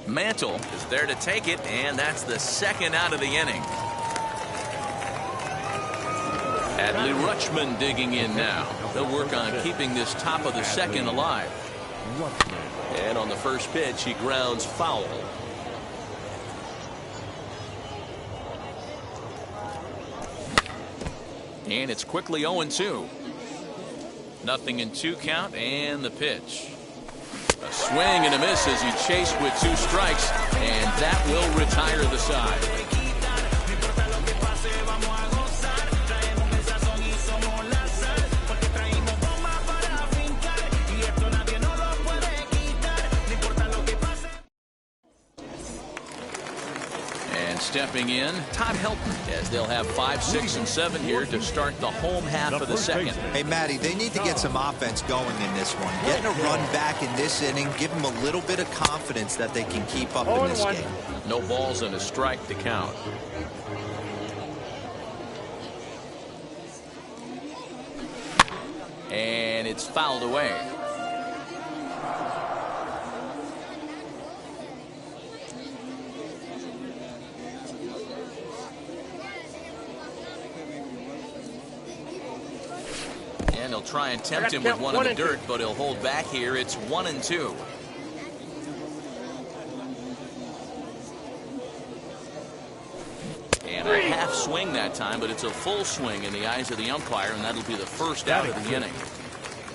Mantle is there to take it, and that's the second out of the inning. Adley Rutschman digging in now. They'll work on keeping this top of the second alive. And on the first pitch, he grounds foul. And it's quickly 0-2. Nothing in 2 count, and the pitch. A swing and a miss as he chased with 2 strikes, and that will retire the side. Stepping in, Todd Helton, as they'll have 5, 6, and 7 here to start the home half of the second. Hey, Matty, they need to get some offense going in this one. Getting a run back in this inning, give them a little bit of confidence that they can keep up in this game. No balls and a strike to count. And it's fouled away. And he'll try and tempt him with one in the dirt, but he'll hold back here. It's 1-2. And a half swing that time, but it's a full swing in the eyes of the umpire, and that'll be the first out of the inning.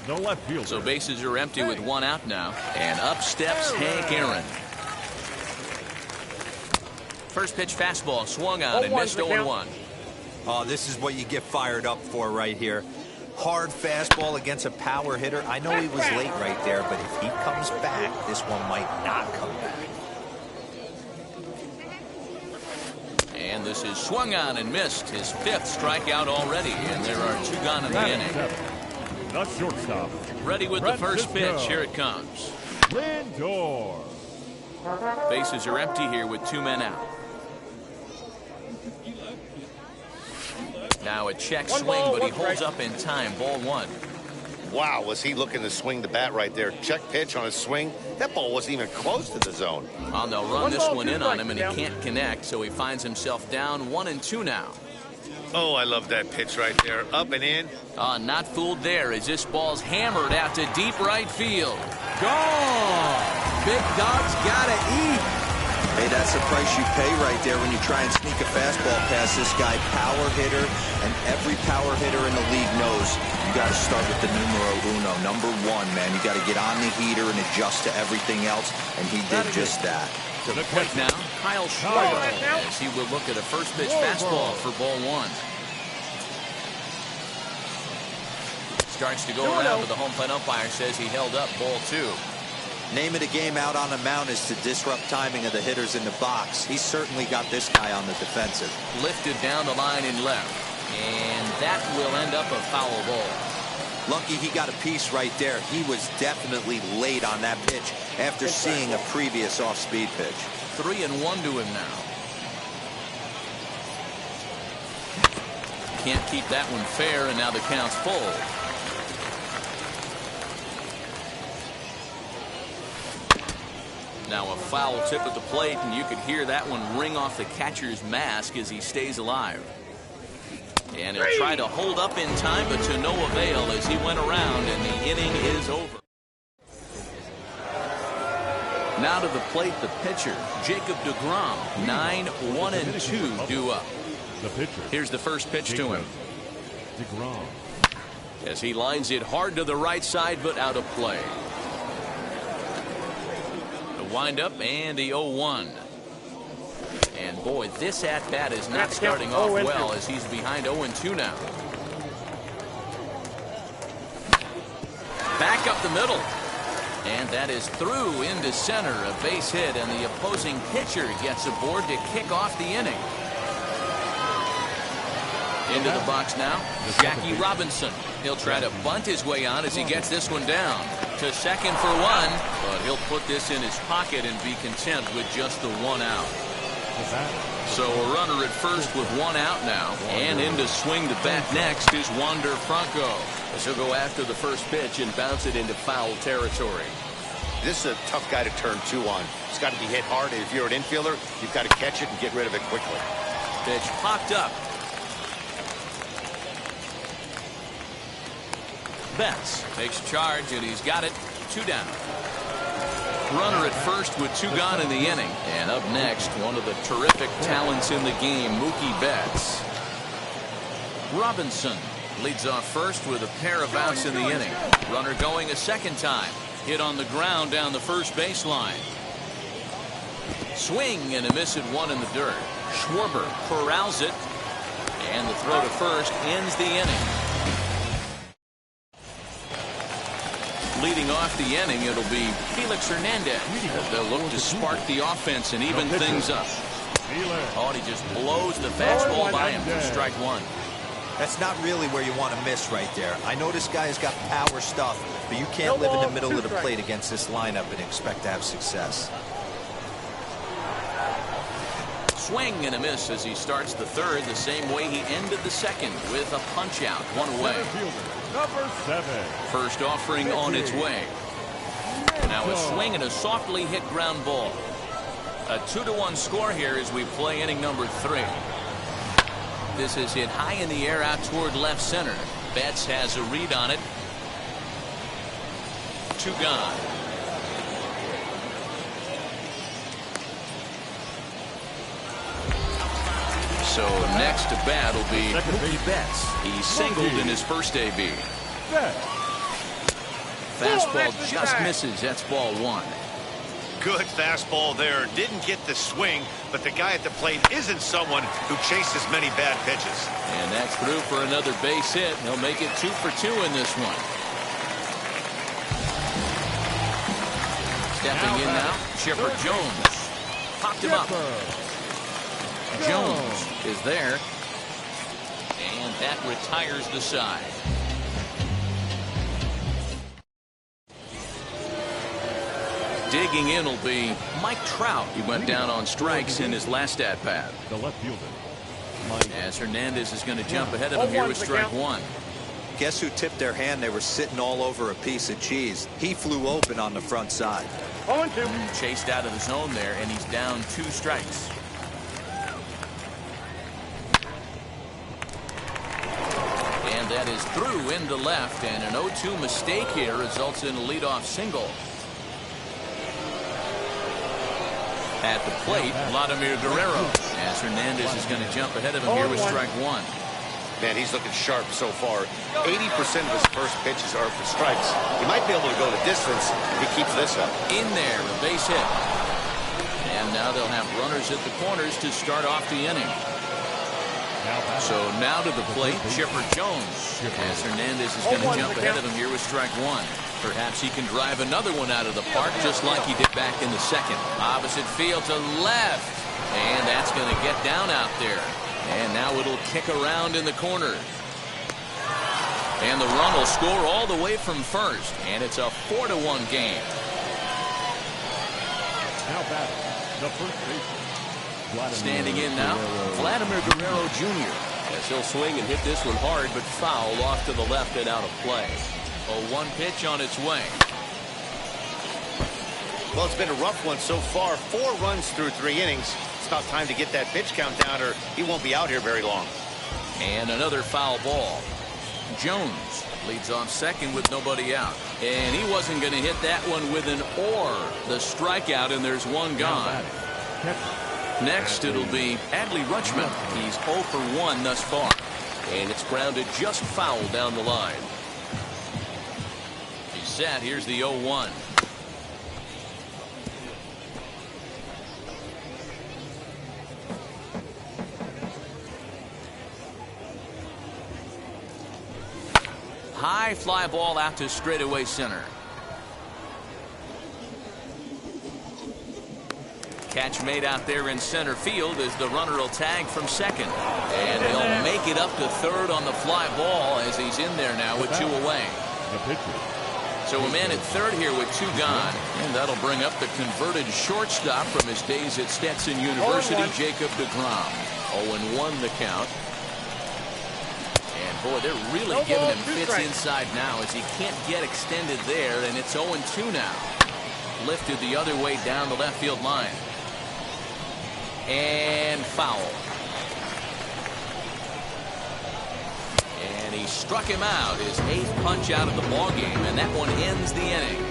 No left field. So bases are empty with 1 out now, and up steps Hank Aaron. First pitch fastball swung on and missed 0-1. Oh, this is what you get fired up for right here. Hard fastball against a power hitter. I know he was late right there, but if he comes back, this one might not come back. And this is swung on and missed. His 5th strikeout already, and there are 2 gone in the inning. The shortstop. Ready with the first pitch. Here it comes. Lindor. Bases are empty here with 2 men out. Now a check swing, but he holds up in time. Ball 1. Wow, was he looking to swing the bat right there? Check pitch on a swing. That ball wasn't even close to the zone. Oh, they'll run this one in on him, and he can't connect, so he finds himself down 1-2 now. Oh, I love that pitch right there. Up and in. Not fooled there as this ball's hammered out to deep right field. Gone! Big Dog's gotta eat. Hey, that's the price you pay right there when you try and sneak a fastball past this guy. Power hitter, and every power hitter in the league knows you got to start with the numero uno, number 1, man. You got to get on the heater and adjust to everything else, and he did just that. To the plate now, Kyle Schwarber, as he will look at a first pitch fastball for ball 1. Starts to go around, but the home plate umpire says he held up ball 2. Name of the game out on the mound is to disrupt timing of the hitters in the box. He's certainly got this guy on the defensive. Lifted down the line and left. And that will end up a foul ball. Lucky he got a piece right there. He was definitely late on that pitch after seeing a previous off-speed pitch. 3-1 to him now. Can't keep that one fair, and now the count's full. Now a foul tip at the plate, and you could hear that one ring off the catcher's mask as he stays alive. And he'll try to hold up in time, but to no avail as he went around, and the inning is over. Now to the plate, the pitcher, Jacob deGrom. 9-1-2 due up. The pitcher. Here's the first pitch to him. deGrom. As he lines it hard to the right side, but out of play. Wind up and the 0-1. And boy, this at-bat is not starting off well as he's behind 0-2 now. Back up the middle. And that is through into center. A base hit, and the opposing pitcher gets aboard to kick off the inning. Into the box now, Jackie Robinson. He'll try to bunt his way on as he gets this one down. To second for 1, but he'll put this in his pocket and be content with just the 1 out. So a runner at first with 1 out now. And in to swing the bat next is Wander Franco, as he'll go after the first pitch and bounce it into foul territory. This is a tough guy to turn 2 on. It's got to be hit hard. If you're an infielder, you've got to catch it and get rid of it quickly. Pitch popped up. Betts takes charge, and he's got it. 2 down. Runner at first with 2 gone in the inning. And up next, one of the terrific talents in the game, Mookie Betts. Robinson leads off first with a pair of outs in the inning. Runner going a second time. Hit on the ground down the first baseline. Swing and a miss at 1 in the dirt. Schwarber corrals it. And the throw to first ends the inning. Leading off the inning, it'll be Felix Hernandez. They'll look to spark the offense and even things up. Oh, he just blows the fastball by him for strike 1. That's not really where you want to miss right there. I know this guy has got power stuff, but you can't live in the middle of the plate against this lineup and expect to have success. Swing and a miss as he starts the third the same way he ended the second with a punch out, 1 away. Number 7. First offering on its way. Now a swing and a softly hit ground ball. A 2-1 score here as we play inning number 3. This is hit high in the air out toward left center. Betts has a read on it. 2 gone. So next to bat will be Mookie Betts. He singled in his first AB. Fastball just misses. That's ball 1. Good fastball there. Didn't get the swing, but the guy at the plate isn't someone who chases many bad pitches. And that's through for another base hit. He'll make it 2 for 2 in this one. Stepping in now, Chipper Jones. Popped him up. Jones is there. And that retires the side. Digging in will be Mike Trout. He went down on strikes in his last at-bat. The left fielder. As Hernandez is going to jump ahead of him here with strike 1. Guess who tipped their hand? They were sitting all over a piece of cheese. He flew open on the front side. Chased out of the zone there, and he's down 2 strikes. And that is through into left, and an 0-2 mistake here results in a leadoff single. At the plate, Vladimir Guerrero. As Hernandez is going to jump ahead of him here with strike 1. Man, he's looking sharp so far. 80% of his first pitches are for strikes. He might be able to go the distance if he keeps this up. In there, a base hit. And now they'll have runners at the corners to start off the inning. So now to the plate, Chipper Jones. As Hernandez is going to jump ahead of him here with strike 1. Perhaps he can drive another one out of the park just like he did back in the second. Opposite field to left. And that's going to get down out there. And now it'll kick around in the corner. And the run will score all the way from first. And it's a 4-1 game. Now batting, the first baseman. Standing in now, Vladimir Guerrero Jr. As he'll swing and hit this one hard, but foul off to the left and out of play. A 1 pitch on its way. Well, it's been a rough one so far. 4 runs through 3 innings. It's about time to get that pitch count down, or he won't be out here very long. And another foul ball. Jones leads off second with nobody out. And he wasn't going to hit that one with an or. The strikeout, and there's 1 gone. Next, it'll be Adley Rutschman. He's 0 for 1 thus far. And it's grounded just foul down the line. He's set. Here's the 0-1. High fly ball out to straightaway center. Catch made out there in center field as the runner will tag from second. And he'll make it up to third on the fly ball as he's in there now with 2 away. So a man at third here with 2 gone. And that'll bring up the converted shortstop from his days at Stetson University, Jacob deGrom. 0-1 the count. And boy, they're really giving him fits inside now as he can't get extended there, and it's 0-2 now. lifted the other way down the left field line. And foul. And he struck him out, his 8th punch out of the ball game, and that one ends the inning.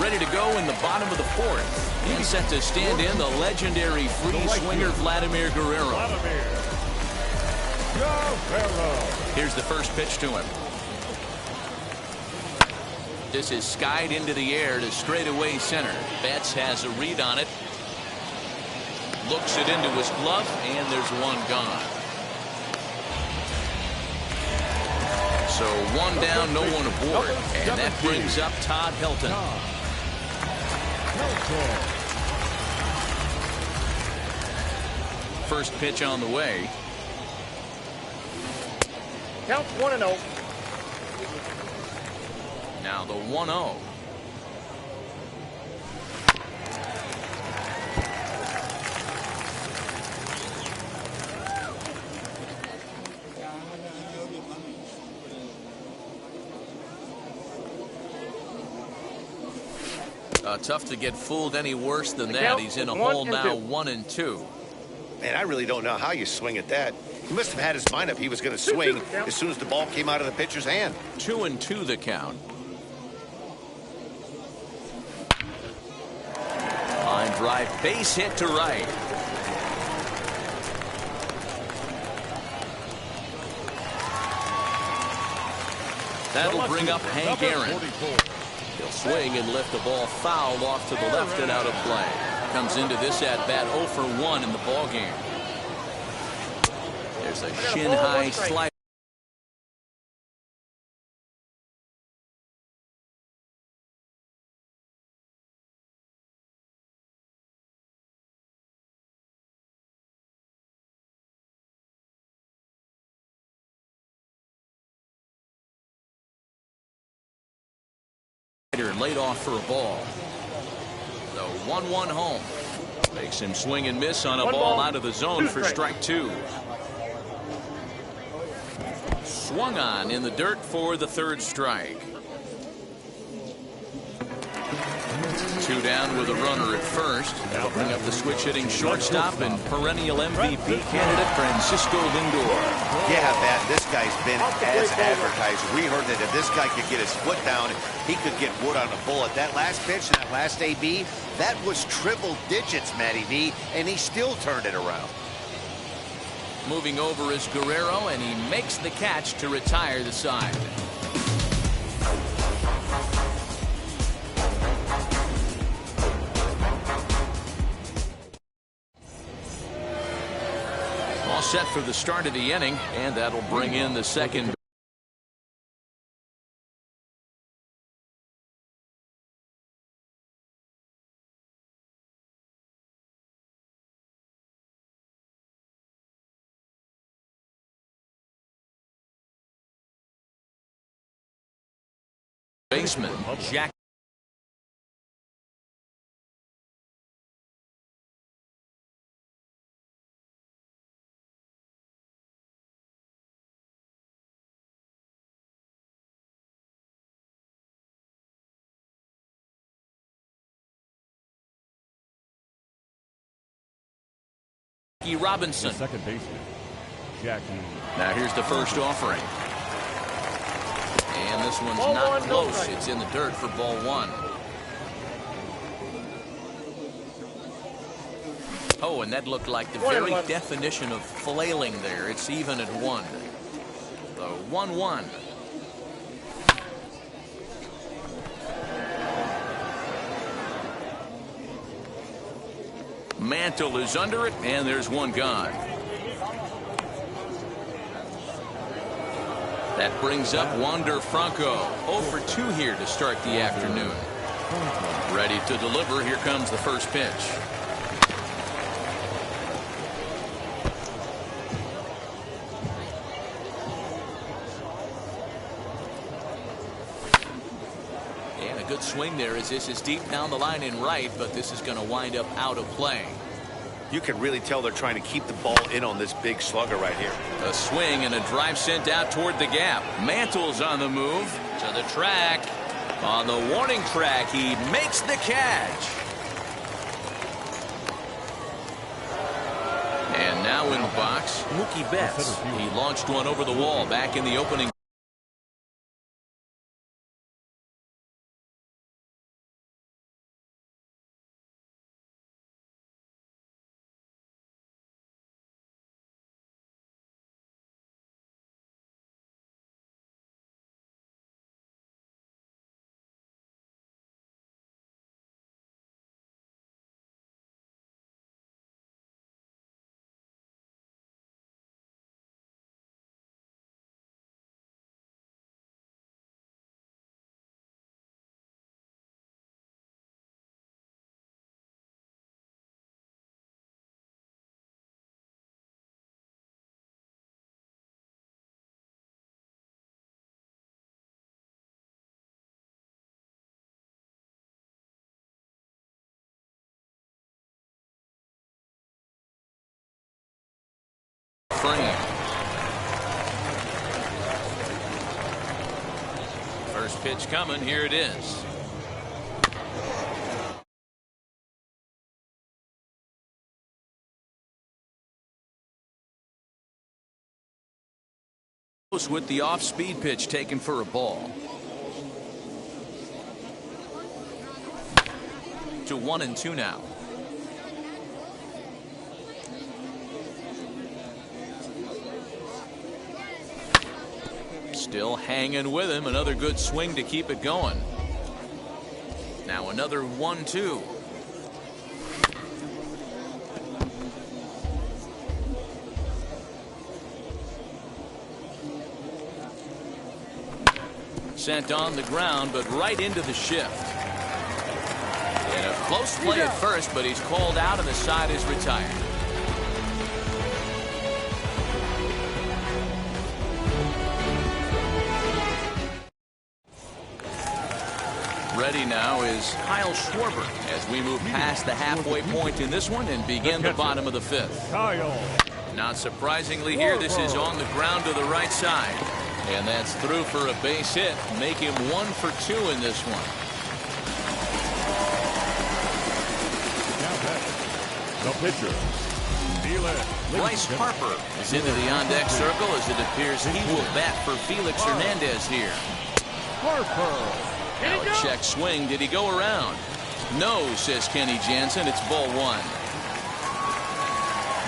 Ready to go in the bottom of the 4th, and set to stand in the legendary free swinger Vladimir Guerrero. Here's the first pitch to him. This is skied into the air to straightaway center. Betts has a read on it. Looks it into his glove, and there's one gone. So one down, no one aboard. And that brings up Todd Helton. First pitch on the way. Count 1-0. Now the 1-0. Tough to get fooled any worse than that. He's in a hole now, 1-2. Man, I really don't know how you swing at that. He must have had his mind up he was going to swing as soon as the ball came out of the pitcher's hand. 2-2 the count. Line drive, base hit to right. That'll bring up Hank Aaron. He'll swing and lift the ball foul off to the left and out of play. Comes into this at bat 0 for 1 in the ball game. There's a shin high slider. Laid off for a ball. The 1-1 home. Makes him swing and miss on a ball out of the zone for strike 2. Swung on in the dirt for the 3rd strike. 2 down with a runner at first. That'll bring up the switch hitting shortstop and perennial MVP candidate Francisco Lindor. Yeah, man, this guy's been as advertised. We heard that if this guy could get his foot down, he could get wood on a bullet. That last pitch and that last AB, that was triple digits, Matty V, and he still turned it around. Moving over is Guerrero, and he makes the catch to retire the side. All set for the start of the inning, and that'll bring in the second. Baseman Jack. Robinson. Second baseman, Jackie. Now here's the first offering. And this one's not close. It's in the dirt for ball 1. Oh, and that looked like the very definition of flailing there. It's even at 1. The 1-1. Mantle is under it, and there's one gone. That brings up Wander Franco. 0 for 2 here to start the afternoon. Ready to deliver. Here comes the first pitch. And a good swing there as this is deep down the line in right, but this is going to wind up out of play. You can really tell they're trying to keep the ball in on this big slugger right here. A swing and a drive sent out toward the gap. Mantle's on the move to the track. On the warning track, he makes the catch. And now in the box, Mookie Betts. He launched one over the wall back in the opening. Frame. First pitch coming. Here it is. With the off-speed pitch taken for a ball. To 1-2 now. Still hanging with him. Another good swing to keep it going. Now another 1-2. Sent on the ground, but right into the shift. And a close play at first, but he's called out and the side is retired. Ready now is Kyle Schwarber as we move past the halfway point in this one and begin the bottom of the fifth. Kyle. Not surprisingly here, this is on the ground to the right side. And that's through for a base hit. Make him 1 for 2 in this one. Now back. The pitcher. Bryce Harper is into the on-deck circle as it appears he will bat for Felix Hernandez here. Harper. Now a check swing. Did he go around? No, says Kenny Jansen. It's ball 1.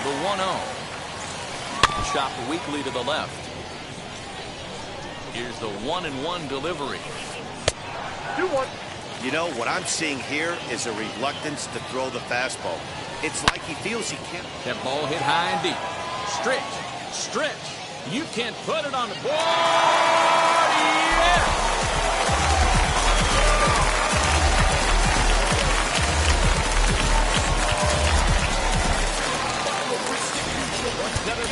The 1-0. Chop weakly to the left. Here's the 1-1 delivery. 2-1. You know, what I'm seeing here is a reluctance to throw the fastball. It's like he feels he can't. That ball hit high and deep. Stretch. You can't put it on the board. Yeah! Number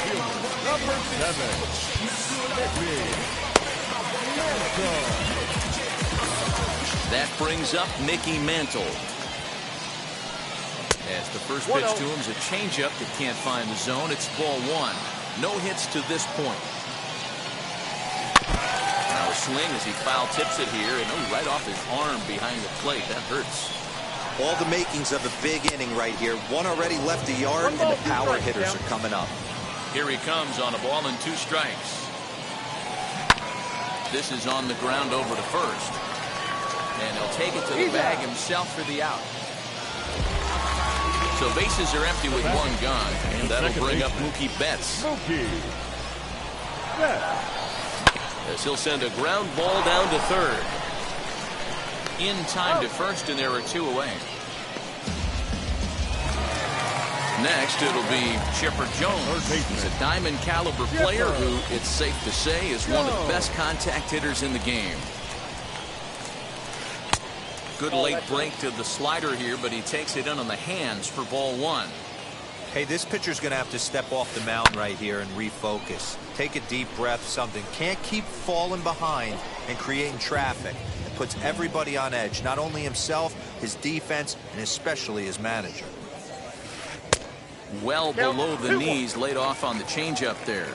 7. That brings up Mickey Mantle. As the first pitch to him is a changeup that can't find the zone. It's ball 1. No hits to this point. Now a swing as he foul tips it here, and right off his arm behind the plate. That hurts. All the makings of a big inning right here. One already left the yard, and the power hitters are coming up. Here he comes on a ball and 2 strikes. This is on the ground over to first. And he'll take it to the bag himself for the out. So bases are empty with 1 gone. And that'll bring up Mookie Betts. As he'll send a ground ball down to third. In time to first, and there are 2 away. Next, it'll be Chipper Jones. He's a diamond caliber player who, it's safe to say, is one of the best contact hitters in the game. Good late break to the slider here, but he takes it in on the hands for ball 1. Hey, this pitcher's going to have to step off the mound right here and refocus. Take a deep breath, something. Can't keep falling behind and creating traffic. It puts everybody on edge, not only himself, his defense, and especially his manager. Well below the knees, laid off on the changeup there.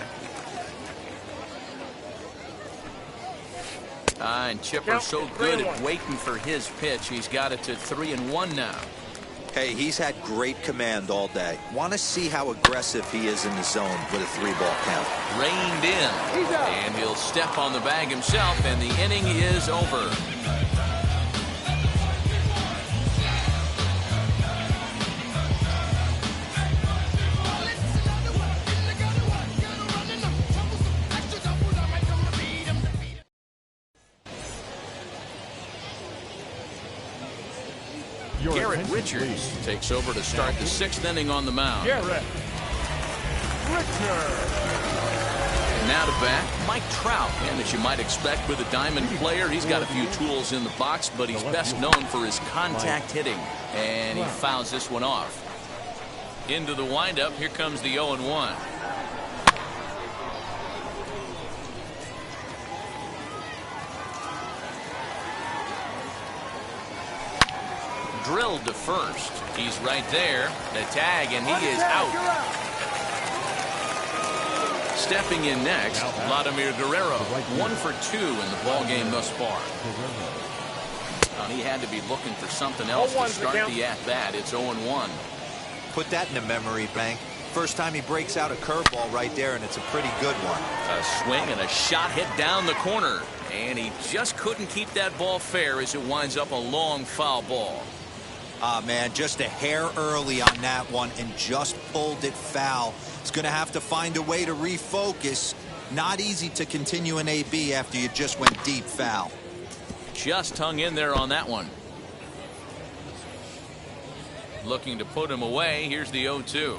And Chipper's so good at waiting for his pitch. He's got it to 3-1 now. Hey, he's had great command all day. Want to see how aggressive he is in the zone with a 3-ball count. Reined in. And he'll step on the bag himself, and the inning is over. Garrett Richards takes over to start the 6th inning on the mound. Garrett Richards. Now to bat, Mike Trout. And as you might expect with a diamond player, he's got a few tools in the box, but he's best known for his contact hitting. And he fouls this one off. Into the windup, here comes the 0-1. Drilled to first. He's right there. The tag, and he is out. Stepping in next, Vladimir Guerrero. 1 for 2 in the ball game thus far. He had to be looking for something else to start the at-bat. It's 0-1. Put that in the memory bank. First time he breaks out a curveball right there, and it's a pretty good one. A swing and a shot hit down the corner. And he just couldn't keep that ball fair as it winds up a long foul ball. Man, just a hair early on that one and just pulled it foul. It's going to have to find a way to refocus. Not easy to continue an AB after you just went deep foul. Just hung in there on that one. Looking to put him away. Here's the 0-2.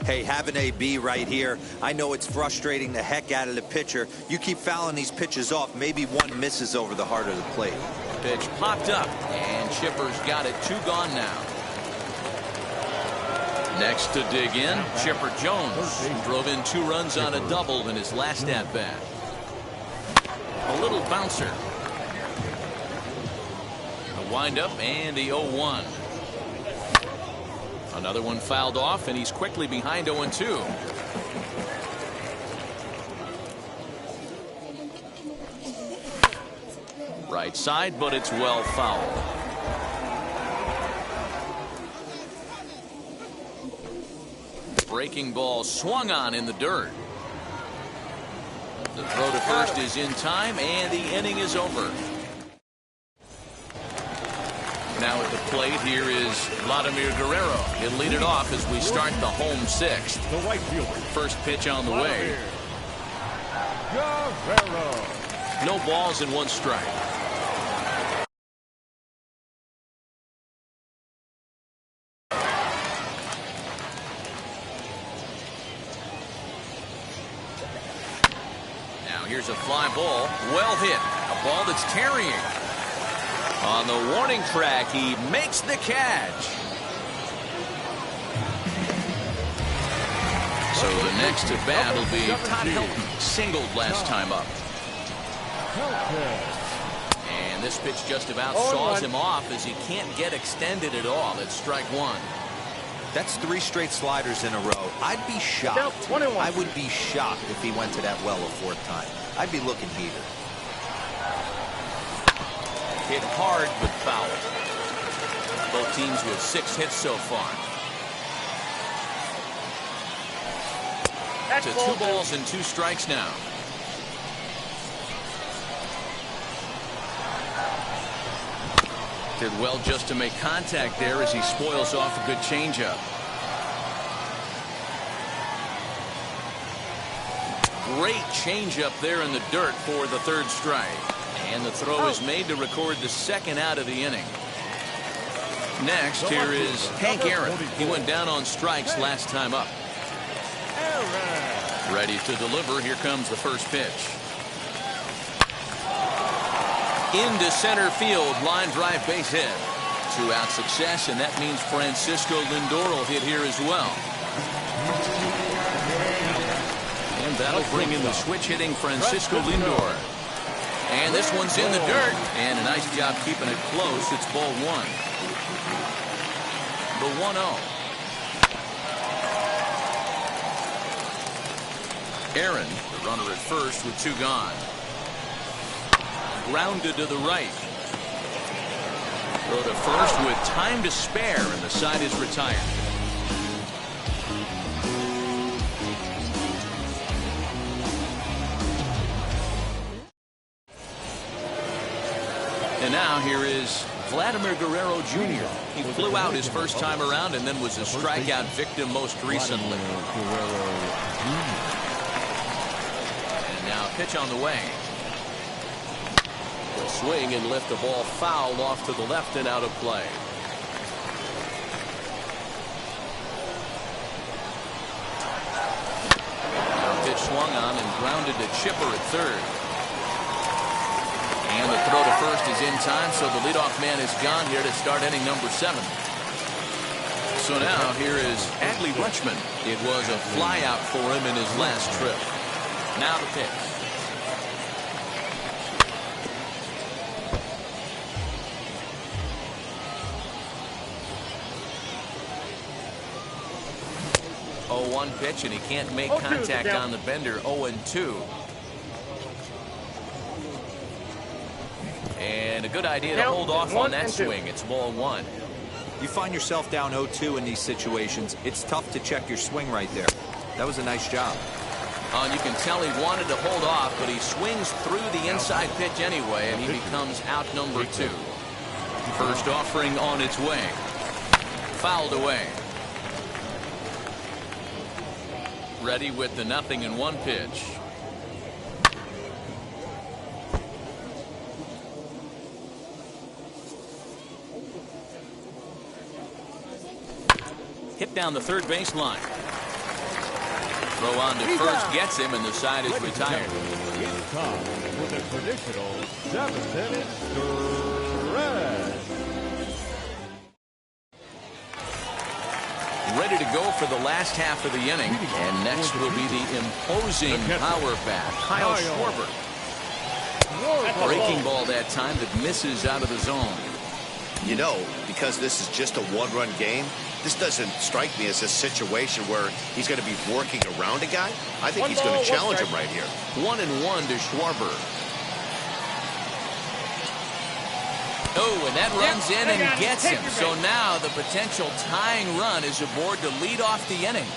Hey, have an AB right here. I know it's frustrating the heck out of the pitcher. You keep fouling these pitches off, maybe one misses over the heart of the plate. Pitch popped up, and Chipper's got it. 2 gone now. Next to dig in, Chipper Jones drove in 2 runs on a double in his last at-bat. A little bouncer. A windup and the 0-1. Another one fouled off, and he's quickly behind 0-2. Right side, but it's well fouled. Breaking ball swung on in the dirt. The throw to first is in time, and the inning is over. Now at the plate, here is Vladimir Guerrero. He'll lead it off as we start the home 6th. The right fielder. First pitch on the way. Guerrero. No balls and 1 strike. Now here's a fly ball. Well hit. A ball that's carrying. On the warning track, he makes the catch. So the next at bat will be Todd Helton. Singled last time up. And this pitch just about saws him off as he can't get extended at all. It's strike 1. That's 3 straight sliders in a row. I'd be shocked. I would be shocked if he went to that well a 4th time. I'd be looking heated. Hit hard, but foul. Both teams with 6 hits so far. To 2 balls and 2 strikes now. Did well just to make contact there as he spoils off a good changeup. Great changeup there in the dirt for the 3rd strike. And the throw is made to record the 2nd out of the inning. Next, here is Hank Aaron. He went down on strikes last time up. Ready to deliver. Here comes the first pitch. Into center field. Line drive base hit. 2-out success, and that means Francisco Lindor will hit here as well. And that'll bring in the switch hitting Francisco Lindor. And this one's in the dirt. And a nice job keeping it close. It's ball one. The 1-0. Aaron, the runner at first with two gone. Grounded to the right. Throw to first with time to spare, and the side is retired. And now here is Vladimir Guerrero Jr. He flew out his first time around and then was a strikeout victim most recently. And now pitch on the way. He'll swing and lift the ball foul off to the left and out of play. Now pitch swung on and grounded to Chipper at third. And the throw to first is in time, so the leadoff man is gone here to start inning number 7. So now here is Adley Rutschman. It was a fly out for him in his last trip. Now the pitch. Oh, 1 pitch, and he can't make contact on the bender. 0-2. And a good idea to hold off on that swing. It's ball 1. You find yourself down 0-2 in these situations. It's tough to check your swing right there. That was a nice job. And you can tell he wanted to hold off, but he swings through the inside pitch anyway, and he becomes out number 2. First offering on its way. Fouled away. Ready with the 0-1 pitch. Hit down the third baseline. Throw on to first gets him, and the side is retired. In time with a traditional 7-inning stretch. Ready to go for the last half of the inning. And next will be the imposing power bat, Kyle Schwarber. Breaking ball that time that misses out of the zone. You know, because this is just a one-run game, this doesn't strike me as a situation where he's going to be working around a guy. I think he's going to challenge him right here. 1-1 to Schwarber. Oh, and that runs in and gets him. So now the potential tying run is aboard to lead off the inning.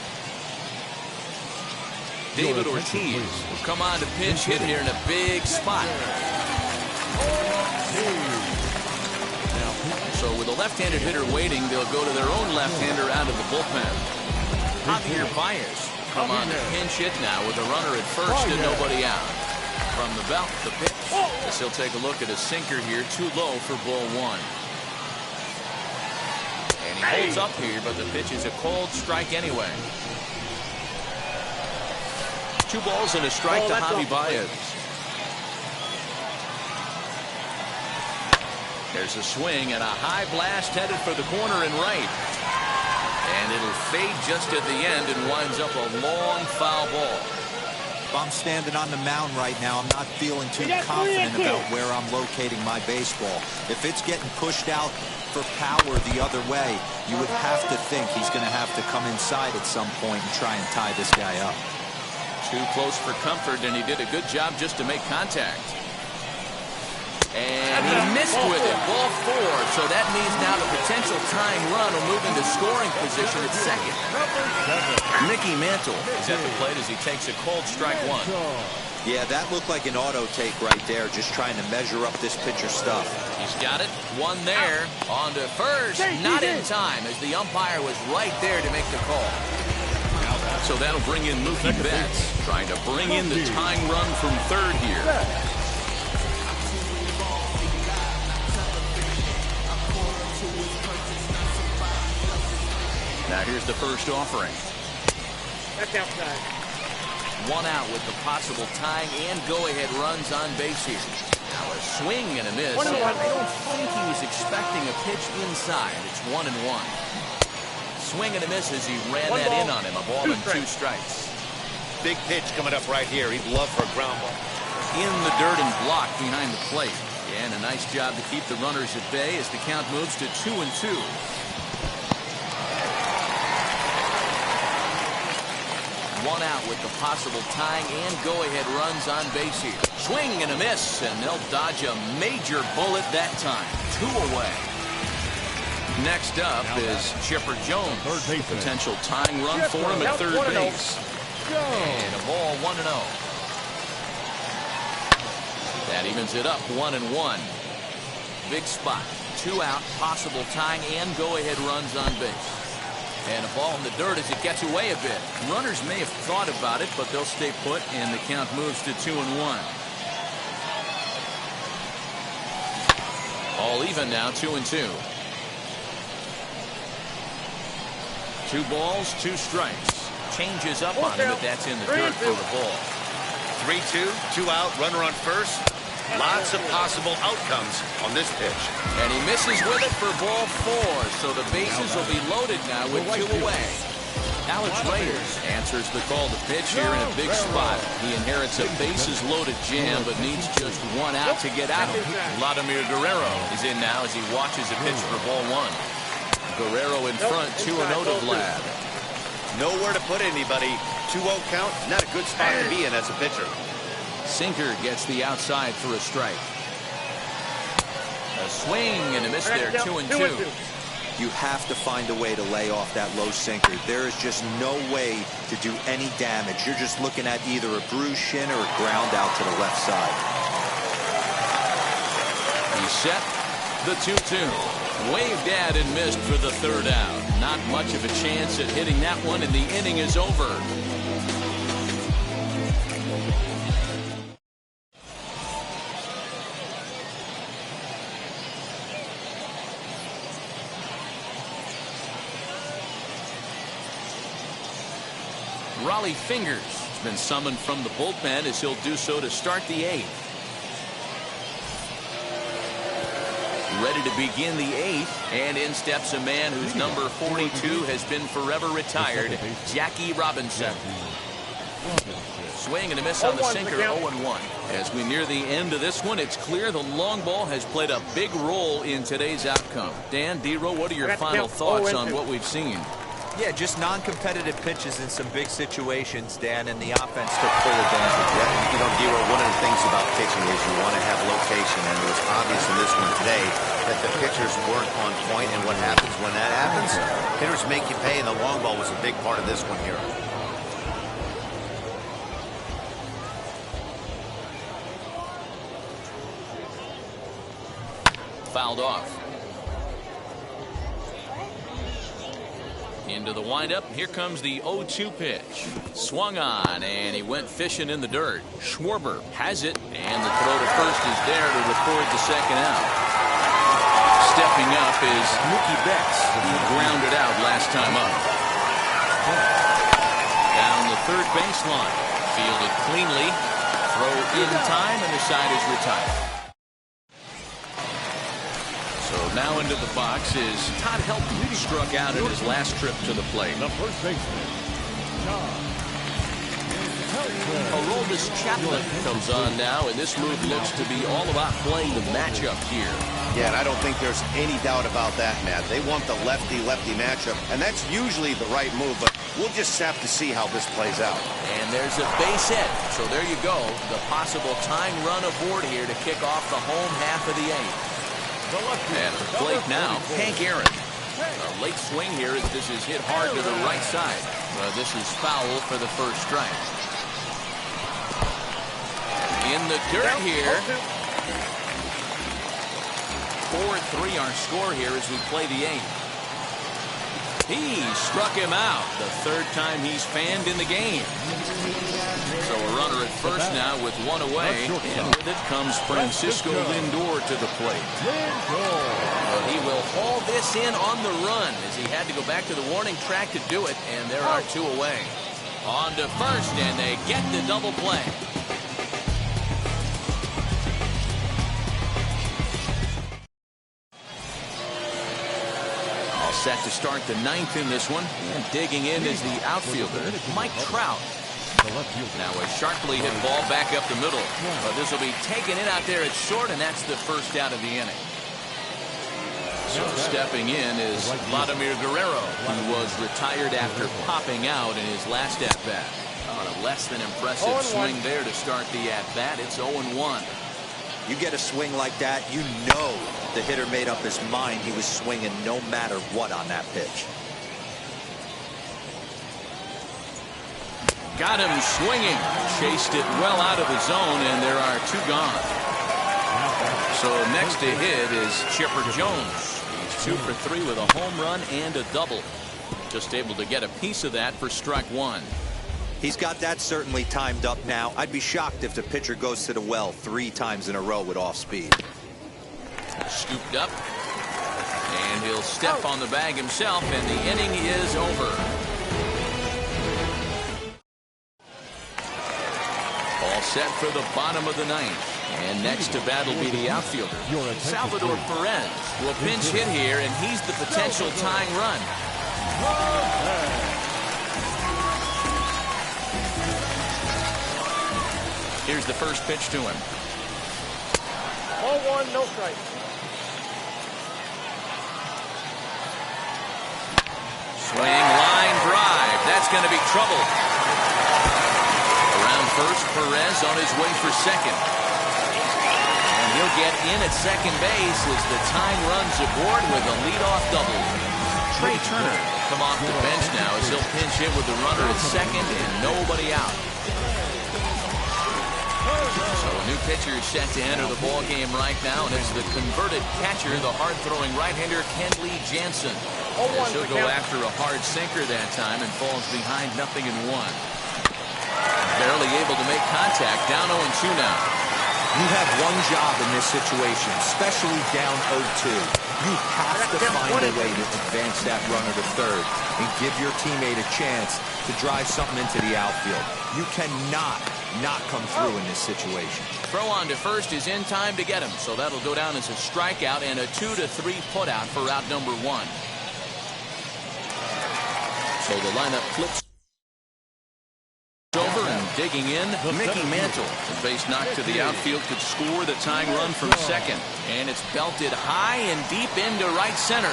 David Ortiz will come on to pinch hit here in a big spot. So with a left-handed hitter waiting, they'll go to their own left-hander out of the bullpen. Javier Baez come on to pinch hit now with a runner at first and nobody out. From the belt, the pitch. As he'll take a look at a sinker here, too low for ball 1. And he holds up here, but the pitch is a cold strike anyway. 2 balls and a strike to Javi Baez. There's a swing and a high blast headed for the corner and right. And it'll fade just at the end and winds up a long foul ball. If I'm standing on the mound right now, I'm not feeling too confident about where I'm locating my baseball. If it's getting pushed out for power the other way, you would have to think he's going to have to come inside at some point and try and tie this guy up. Too close for comfort, and he did a good job just to make contact. And he missed with it. Ball 4. So that means now the potential tying run will move into scoring position at second. Mickey Mantle is at the plate as he takes a cold strike 1. Yeah, that looked like an auto take right there, just trying to measure up this pitcher's stuff. He's got it. 1 there. On to first. Not in time, as the umpire was right there to make the call. So that'll bring in Mookie Betts, trying to bring in the tying run from third here. Now here's the first offering. That's outside. 1 out with the possible tying and go-ahead runs on base here. Now a swing and a miss. I don't think he was expecting a pitch inside. It's 1-1. Swing and a miss as he ran that in on him. A ball and 2 strikes. Big pitch coming up right here. He'd love for a ground ball. in the dirt and blocked behind the plate. And a nice job to keep the runners at bay as the count moves to 2-2. One out with the possible tying and go-ahead runs on base here. Swing and a miss, and they'll dodge a major bullet that time. 2 away. Next up is Chipper Jones. Potential tying run for him at third base. And a ball 1-0. That evens it up 1-1. Big spot. 2 out, possible tying and go-ahead runs on base. And a ball in the dirt as it gets away a bit. Runners may have thought about it, but they'll stay put, and the count moves to 2-1. All even now, 2-2. 2 balls, 2 strikes. Changes up on him, but that's in the dirt for the ball. 3-2, 2 out, runner on first. Lots of possible outcomes on this pitch. And he misses with it for ball 4, so the bases will be loaded now with 2 away. Alex Reyes answers the call to pitch here in a big spot. He inherits a bases-loaded jam, but needs just 1 out to get out. Vladimir Guerrero is in now as he watches a pitch for ball 1. Guerrero in front, 2-0 to Vlad. Nowhere to put anybody. 2-0 count, not a good spot to be in as a pitcher. Sinker gets the outside for a strike. A swing and a miss there, 2-2. You have to find a way to lay off that low sinker. There is just no way to do any damage. You're just looking at either a bruised shin or a ground out to the left side. He set the 2-2. Waved at and missed for the 3rd out. Not much of a chance at hitting that one, and the inning is over. Raleigh Fingers has been summoned from the bullpen as he'll do so to start the 8th. Ready to begin the 8th, and in steps a man whose number 42 has been forever retired, Jackie Robinson. Swing and a miss on the sinker, 0-1. As we near the end of this one, it's clear the long ball has played a big role in today's outcome. Dan, D-Row, what are your final thoughts on what we've seen? Yeah, just non-competitive pitches in some big situations, Dan, and the offense took full advantage. Yeah, you know, D-Row, one of the things about pitching is you want to have location, and it was obvious in this one today that the pitchers weren't on point, and what happens when that happens? Hitters make you pay, and the long ball was a big part of this one here. Fouled off. Into the windup. Here comes the 0-2 pitch. Swung on, and he went fishing in the dirt. Schwarber has it, and the throw to first is there to record the 2nd out. Stepping up is Mookie Betts. He grounded out last time up. Down the 3rd baseline. Fielded cleanly. Throw in time, and the side is retired. So now into the box is Todd Helton, who struck out in his last trip to the plate. The first baseman, Aroldis Chapman comes on now, and this move looks to be all about playing the matchup here. Yeah, and I don't think there's any doubt about that, Matt. They want the lefty-lefty matchup, and that's usually the right move, but we'll just have to see how this plays out. And there's a base hit, so there you go. The possible tying run aboard here to kick off the home half of the 8th. At the plate now, Hank Aaron. A late swing here as this is hit hard to the right side. This is foul for the first strike. In the dirt here. 4-3 our score here as we play the 8th. He struck him out the 3rd time he's fanned in the game. So a runner at first now with 1 away, and with it comes Francisco Lindor to the plate. Well, he will haul this in on the run as he had to go back to the warning track to do it, and there are 2 away. On to first, and they get the double play. Set to start the 9th in this one, and digging in is the outfielder, Mike Trout. The left fielder. Now a sharply hit ball back up the middle. But this will be taken in out there at short, and that's the first out of the inning. So stepping in is Vladimir Guerrero, who was retired after popping out in his last at-bat. On a less than impressive swing there to start the at-bat. It's 0-1. You get a swing like that, you know the hitter made up his mind he was swinging no matter what on that pitch. Got him swinging. Chased it well out of the zone, and there are 2 gone. So next to hit is Chipper Jones. He's 2 for 3 with a home run and a double. Just able to get a piece of that for strike 1. He's got that certainly timed up now. I'd be shocked if the pitcher goes to the well 3 times in a row with off speed. Scooped up. And he'll step on the bag himself, and the inning is over. All set for the bottom of the 9th. And next to bat will be the outfielder, Salvador Perez. Will pinch hit here, and he's the potential tying run. Here's the first pitch to him. 0-1, no strike. Swing, line drive. That's going to be trouble. Around first, Perez on his way for second. And he'll get in at second base as the tying runs aboard with a leadoff double. Trey Turner come off the bench now as he'll pinch hit with the runner at second and nobody out. So a new pitcher is set to enter the ball game right now, and it's the converted catcher, the hard-throwing right-hander Kenley Jansen. As he'll go after a hard sinker that time and falls behind 0-1. Barely able to make contact. Down 0-2 now. You have one job in this situation, especially down 0-2. You have to find a way to advance that runner to third and give your teammate a chance to drive something into the outfield. You cannot not come through in this situation. Throw on to first is in time to get him, so that'll go down as a strikeout and a 2-3 putout for out number 1. So the lineup flips over and digging in. Mickey Mantle, the base knock to the outfield, could score the tying run from second. And it's belted high and deep into right center.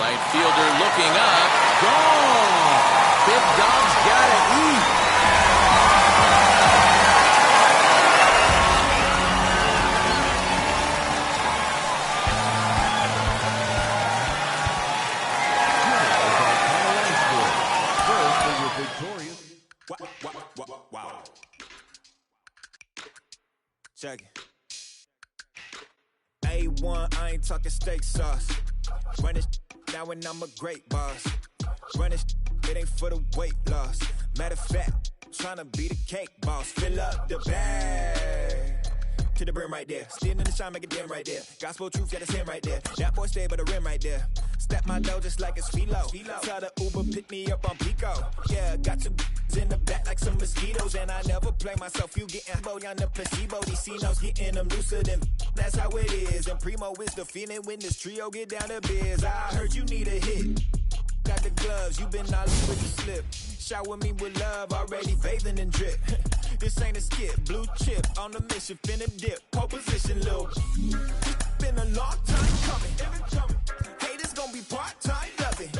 Right fielder looking up. Gone! Big Dog's got it. Wow. Check it. A1, I ain't talking steak sauce. Run it now and I'm a great boss. Run it ain't for the weight loss. Matter of fact, tryna be the cake boss. Fill up the bag to the brim right there. Standing in the shine, make it dim right there. Gospel truth, yeah, that's him right there. That boy stay by the rim right there. Step my dough just like it's philo. Tell the Uber pick me up on Pico. Yeah, got two in the back like some mosquitoes, and I never play myself. You getting boy on the placebo. These C-notes getting them looser than that's how it is. And Primo is the feeling when this trio get down to biz. I heard you need a hit. Got the gloves, you been all over the slip. Shower me with love, already bathing in drip. This ain't a skip, blue chip on the mission, finna dip. Pole position, little. It's been a long time coming. Haters gonna be part-time loving.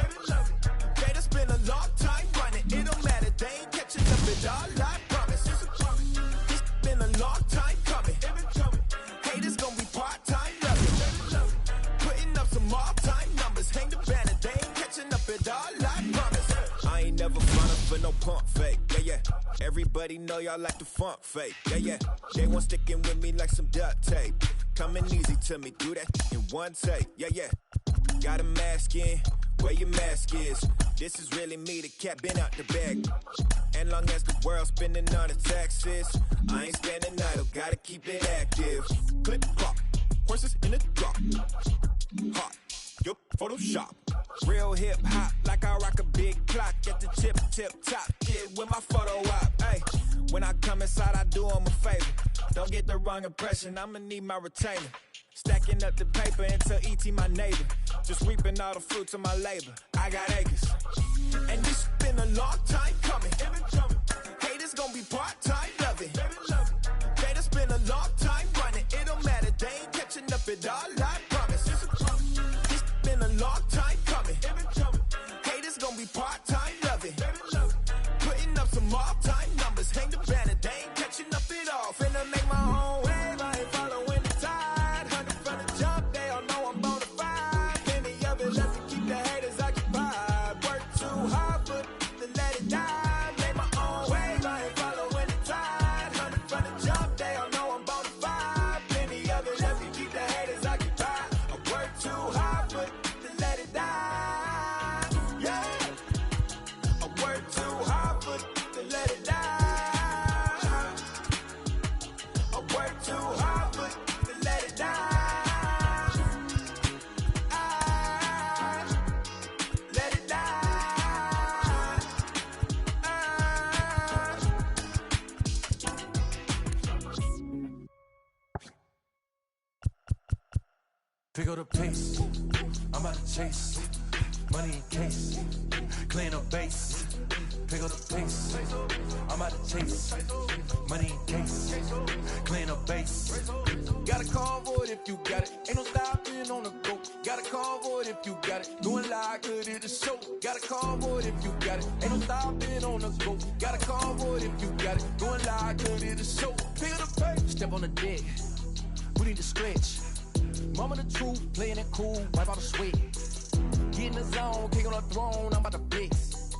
Haters been a long time running. It don't matter, they ain't catching up at all, I promise. It's been a long time coming. Haters gonna be part-time loving. Putting up some all-time numbers. Hang the banner, they ain't catching up at all, I promise. I ain't never frontin' for no pump fake, yeah. Everybody know y'all like the funk fake, yeah. They want sticking with me like some duct tape. Coming easy to me, do that in one take, yeah. Got a mask in, where your mask is. This is really me, the cat been out the bag. And long as the world's spending on the taxes, I ain't standing idle, gotta keep it active. Clip clock, horses in the drop. Hot, yup, Photoshop. Real hip hop, like I rock a big clock at the tip top. Get with my photo op, hey. When I come inside, I do 'em a favor. Don't get the wrong impression, I'ma need my retainer. Stacking up the paper until E.T. my neighbor. Just reaping all the fruits of my labor. I got acres. And this been a long time coming. Haters gonna be dollars, hang the banner, they ain't catching up at all. Finna make my own wave, I ain't following the tide. 100 from the jump, they all know I'm bona fide. Plenty of it left to keep the haters occupied. Work too hard, but to let it die. Make my own wave, I ain't following the tide. 100 from the jump, they all know I'm bona fide. Plenty of it left to keep the haters occupied. I work too hard, but to let it die. Yeah, I work too hard, but to let it die. I work too hard, but to let it die. Let it die. Pick up the pace, I'm out to chase. Money in case, clean up base. Pick up the pace, I'm out to chase. Money in case, clean up base. Got a convoy if you got it. Ain't no stopping on the go. Got a convoy if you got it. Doing live, good at the show. Got a convoy if you got it. Ain't no stopping on the go. Got a convoy if you got it. Doing live, good at the show. Pick up the pace. Step on the deck. We need to stretch. Mama the truth, playing it cool, wipe out the sweat. Get in the zone, kick on the throne, I'm about to flex.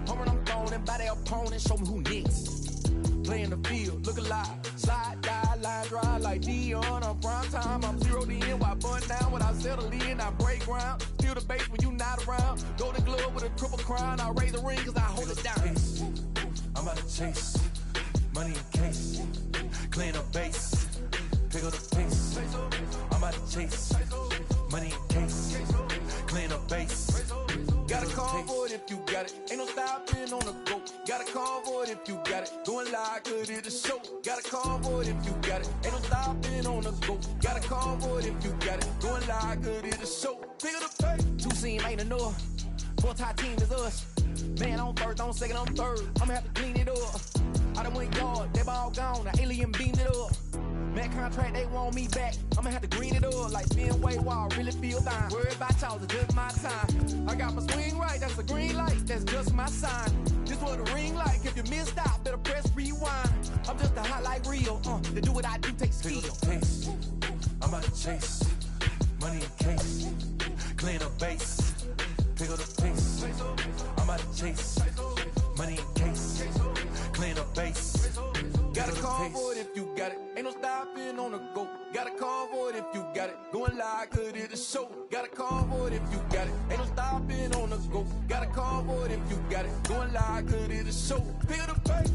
Home run, I'm throwing by their opponent, show me who next. Playing the field, look alive, slide, die, line drive like Dion on prime time. I'm 0 to end, while bun down when I settle in, I break ground. Steal the base when you not around. Golden glove with a triple crown, I raise the ring cause I hold it down. I'm out to chase, money in case, clean up base. Pick up the pace, I'm out to chase. Money in case, clean up base. Got a convoy if you got it. Ain't no stopping on the go. Got a convoy if you got it. Going live, good at the show. Got a convoy if you got it. Ain't no stopping on the go. Got a convoy if you got it. Going live, good at the show. Pick up the pace. Two seam ain't enough. Four tie team is us. Man on first, on second, on third. I'ma have to clean it up. I done went yard, they ball gone. The alien beamed it up. Man contract, they want me back. I'ma have to green it up like Fenway Wall. Really feel fine. Worried about y'all, it's just my time. I got my swing right, that's a green light. That's just my sign. This what a ring like. If you missed out, better press rewind. I'm just a highlight reel. To do what I do takes skill. Pick up the pace, I'm out to chase. Money in case, clean up base. Pick up the pace, I'm out to chase. Money in case, clean up base. Got a convoy if you got it. Ain't no stopping on the go. Got a convoy if you got it. Going live, good at the show. Got a convoy if you got it. Ain't no stopping on the go. Got a convoy if you got it. Going live, good at the show. Pick up the pace.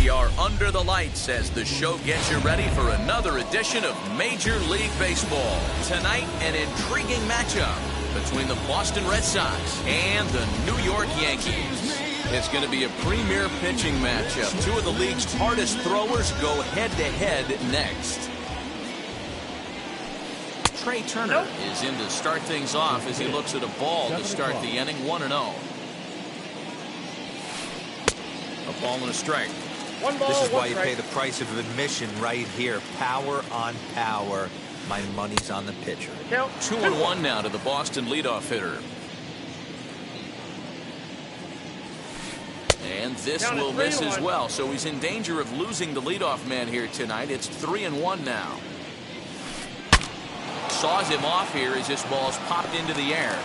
We are under the lights as the show gets you ready for another edition of Major League Baseball. Tonight, an intriguing matchup between the Boston Red Sox and the New York Yankees. It's going to be a premier pitching matchup. Two of the league's hardest throwers go head-to-head next. Trey Turner is in to start things off as he looks at a ball to start the inning, 1-0. A ball and a strike. This is why you pay the price of admission right here. Power on power. My money's on the pitcher. 2-1 now to the Boston leadoff hitter. And this will miss as well, so he's in danger of losing the leadoff man here tonight. It's 3-1 now. Saws him off here as this ball's popped into the air.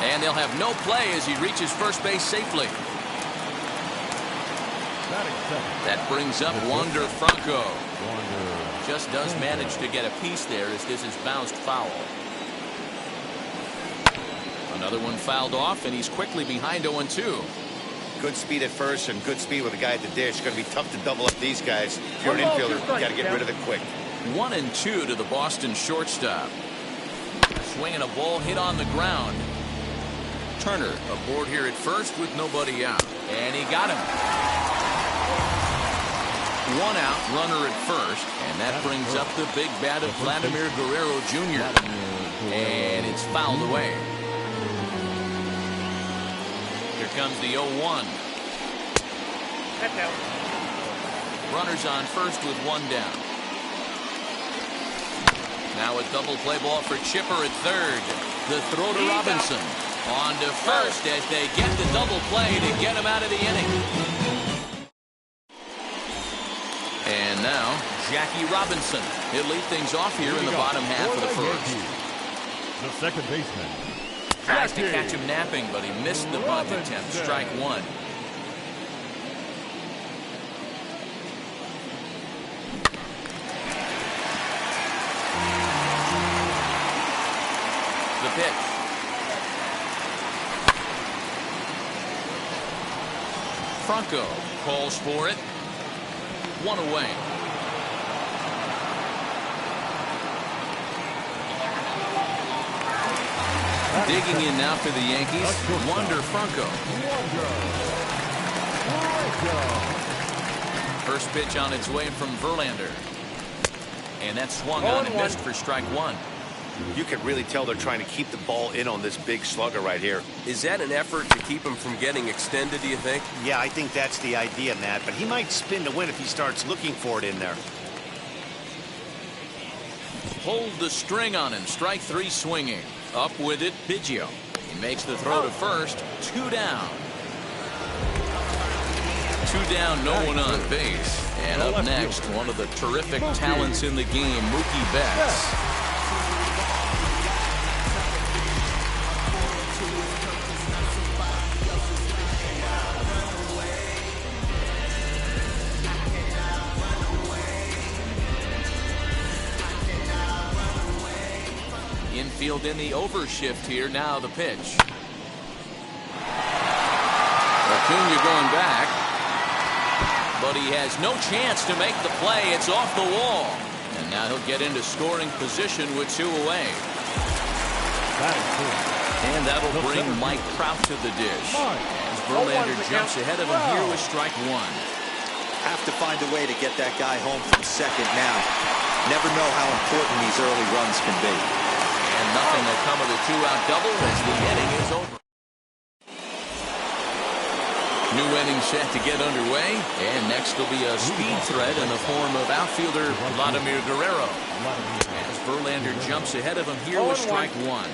And they'll have no play as he reaches first base safely. That brings up Wander Franco. Just does manage to get a piece there as this is bounced foul. Another one fouled off, and he's quickly behind 0-2. Good speed at first and good speed with the guy at the dish. It's going to be tough to double up these guys. If you're an infielder, you got to get rid of it quick. 1-2 to the Boston shortstop. Swinging a ball hit on the ground. Turner aboard here at first with nobody out. And he got him. 1 out, runner at first. And that brings up the big bat of Vladimir Guerrero Jr. And it's fouled away. Here comes the 0-1. Runners on first with 1 down. Now a double play ball for Chipper at third. The throw to Robinson. On to first as they get the double play to get him out of the inning. And now Jackie Robinson. He'll lead things off here in the bottom half of the first. The second baseman. Tries to catch him napping, but he missed the bunt attempt. Strike 1. The pitch. Franco calls for it. 1 away. Digging in now for the Yankees, Wander Franco. First pitch on its way from Verlander. And that swung on and missed for strike 1. You can really tell they're trying to keep the ball in on this big slugger right here. Is that an effort to keep him from getting extended, do you think? Yeah, I think that's the idea, Matt. But he might spin to win if he starts looking for it in there. Hold the string on him. Strike 3 swinging. Up with it, Biggio. He makes the throw to first. 2 down. 2 down, no one on base. And up next, one of the terrific talents in the game, Mookie Betts. Infield in the overshift here. Now the pitch. Acuna going back. But he has no chance to make the play. It's off the wall. And now he'll get into scoring position with 2 away. And that'll bring Mike Trout to the dish. As Verlander jumps ahead of him here with strike 1. Have to find a way to get that guy home from second now. Never know how important these early runs can be. And nothing will come of the 2-out double as the inning is over. New inning set to get underway, and next will be a speed threat in the form of outfielder Vladimir Guerrero. As Verlander jumps ahead of him here with strike 1.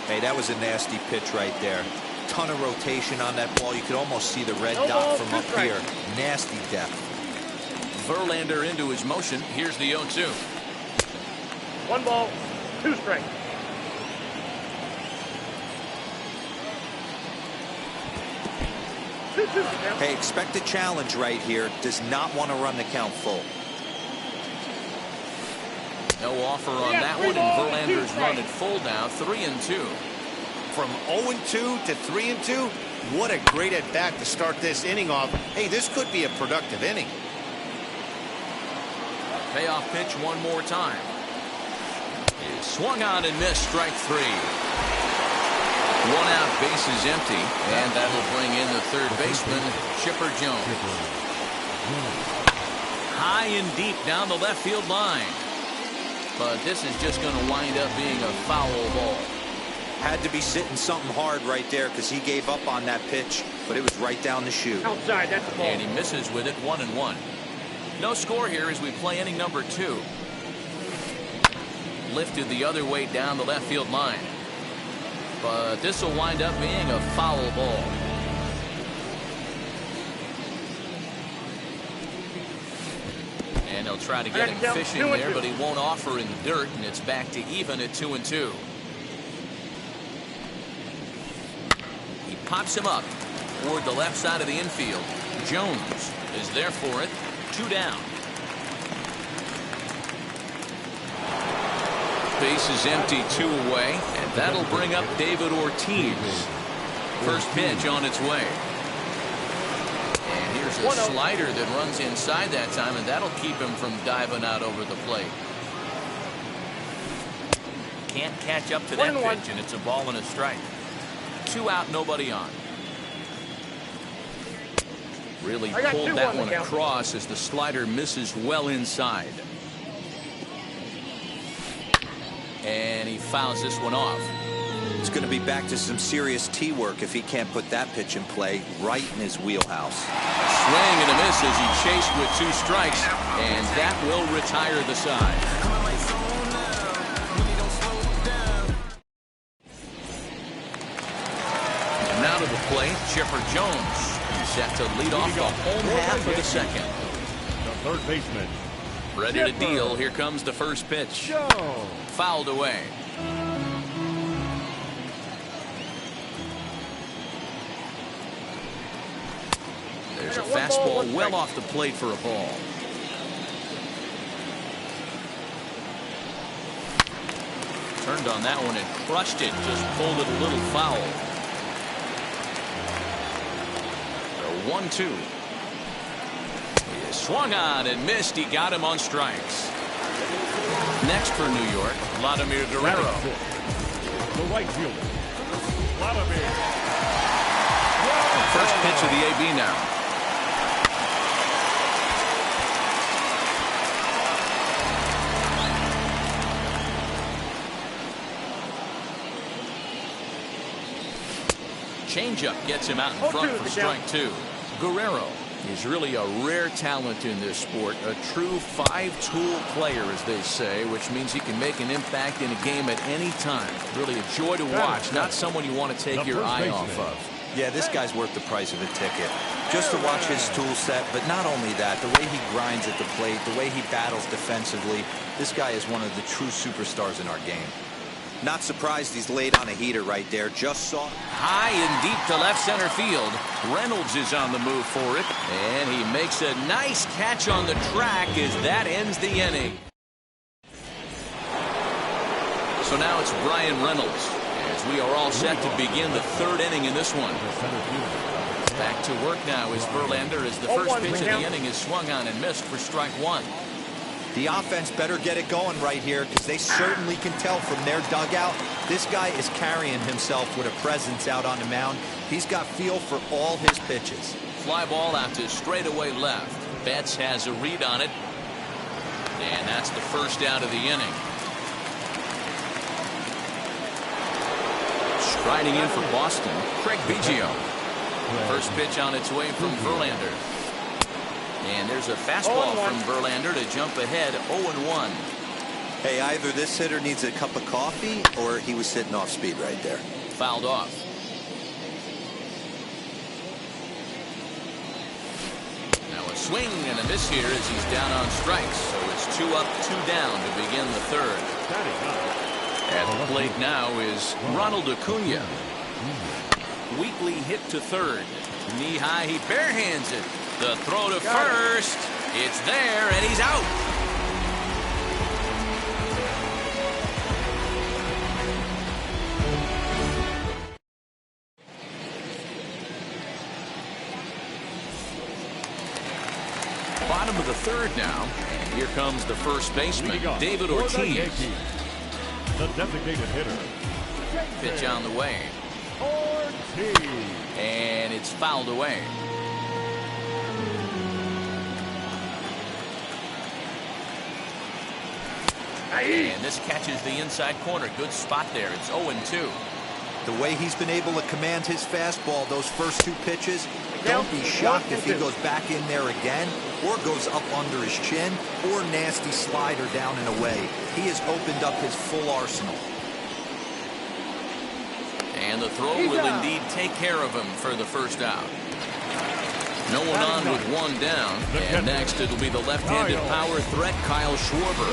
Hey, that was a nasty pitch right there. Ton of rotation on that ball. You could almost see the red dot from up here. Nasty depth. Verlander into his motion. Here's the 0-2. 1 ball, 2 strikes. Hey, expect a challenge right here. Does not want to run the count full. No offer on that one, and Verlander's run at full now, 3-2. From 0-2 to 3-2, what a great at bat to start this inning off. Hey, this could be a productive inning. Payoff pitch one more time. He swung on and missed, strike 3. 1 out, bases empty, and that will bring in the third baseman, Chipper Jones. High and deep down the left field line. But this is just going to wind up being a foul ball. Had to be sitting something hard right there because he gave up on that pitch, but it was right down the chute. Outside, that's the ball. And he misses with it, 1-1. No score here as we play inning number 2. Lifted the other way down the left field line. But this will wind up being a foul ball. And he'll try to get him fishing there, but he won't offer in the dirt, and it's back to even at 2-2. He pops him up toward the left side of the infield. Jones is there for it. 2 down. Base is empty, 2 away, and that'll bring up David Ortiz. First pitch on its way. And here's a slider that runs inside that time, and that'll keep him from diving out over the plate. Can't catch up to that pitch, and it's a ball and a strike. 2 out, nobody on. Really pulled that one across as the slider misses well inside. And he fouls this one off. It's going to be back to some serious tee work if he can't put that pitch in play right in his wheelhouse. A swing and a miss as he chased with 2 strikes, and that will retire the side. And now to the plate, Chipper Jones. He's set to lead off the home half of the second. The third baseman. Ready to deal. Here comes the first pitch. Fouled away. There's a fastball well off the plate for a ball. Turned on that one and crushed it. Just pulled it a little foul. The 1-2. He swung on and missed. He got him on strikes. Next for New York, Vladimir Guerrero. The right fielder, Vladimir. First pitch of the AB now. Changeup gets him out in front for strike 2. Guerrero is really a rare talent in this sport, a true 5-tool player, as they say, which means he can make an impact in a game at any time. Really a joy to watch, not someone you want to take your eye off of. Yeah, this guy's worth the price of a ticket. Just to watch his tool set, but not only that, the way he grinds at the plate, the way he battles defensively, this guy is one of the true superstars in our game. Not surprised he's laid on a heater right there. Just saw high and deep to left center field. Reynolds is on the move for it, and he makes a nice catch on the track as that ends the inning. So now it's Brian Reynolds as we are all set to begin the 3rd inning in this one. Back to work now is Verlander as the first pitch of the inning is swung on and missed for strike 1. The offense better get it going right here, because they certainly can tell from their dugout this guy is carrying himself with a presence out on the mound. He's got feel for all his pitches. Fly ball out to straightaway left. Betts has a read on it, and that's the first out of the inning. Striding in for Boston, Craig Biggio. First pitch on its way from Verlander. And there's a fastball from Verlander to jump ahead 0-1. Hey, either this hitter needs a cup of coffee or he was sitting off speed right there. Fouled off. Now a swing and a miss here as he's down on strikes. So it's 2 up, 2 down to begin the 3rd. At the plate now is Ronald Acuna. Weakly hit to 3rd. Knee high, he barehands it. The throw to first. It's there, and he's out. Bottom of the 3rd now. And here comes the first baseman, David Ortiz. The designated hitter. Pitch on the way. Ortiz. And it's fouled away. And this catches the inside corner. Good spot there. It's 0-2. The way he's been able to command his fastball those first 2 pitches, don't be shocked if he goes back in there again or goes up under his chin or nasty slider down and away. He has opened up his full arsenal. And the throw will indeed take care of him for the first out. No one on with 1 down. And next it'll be the left-handed power threat, Kyle Schwarber.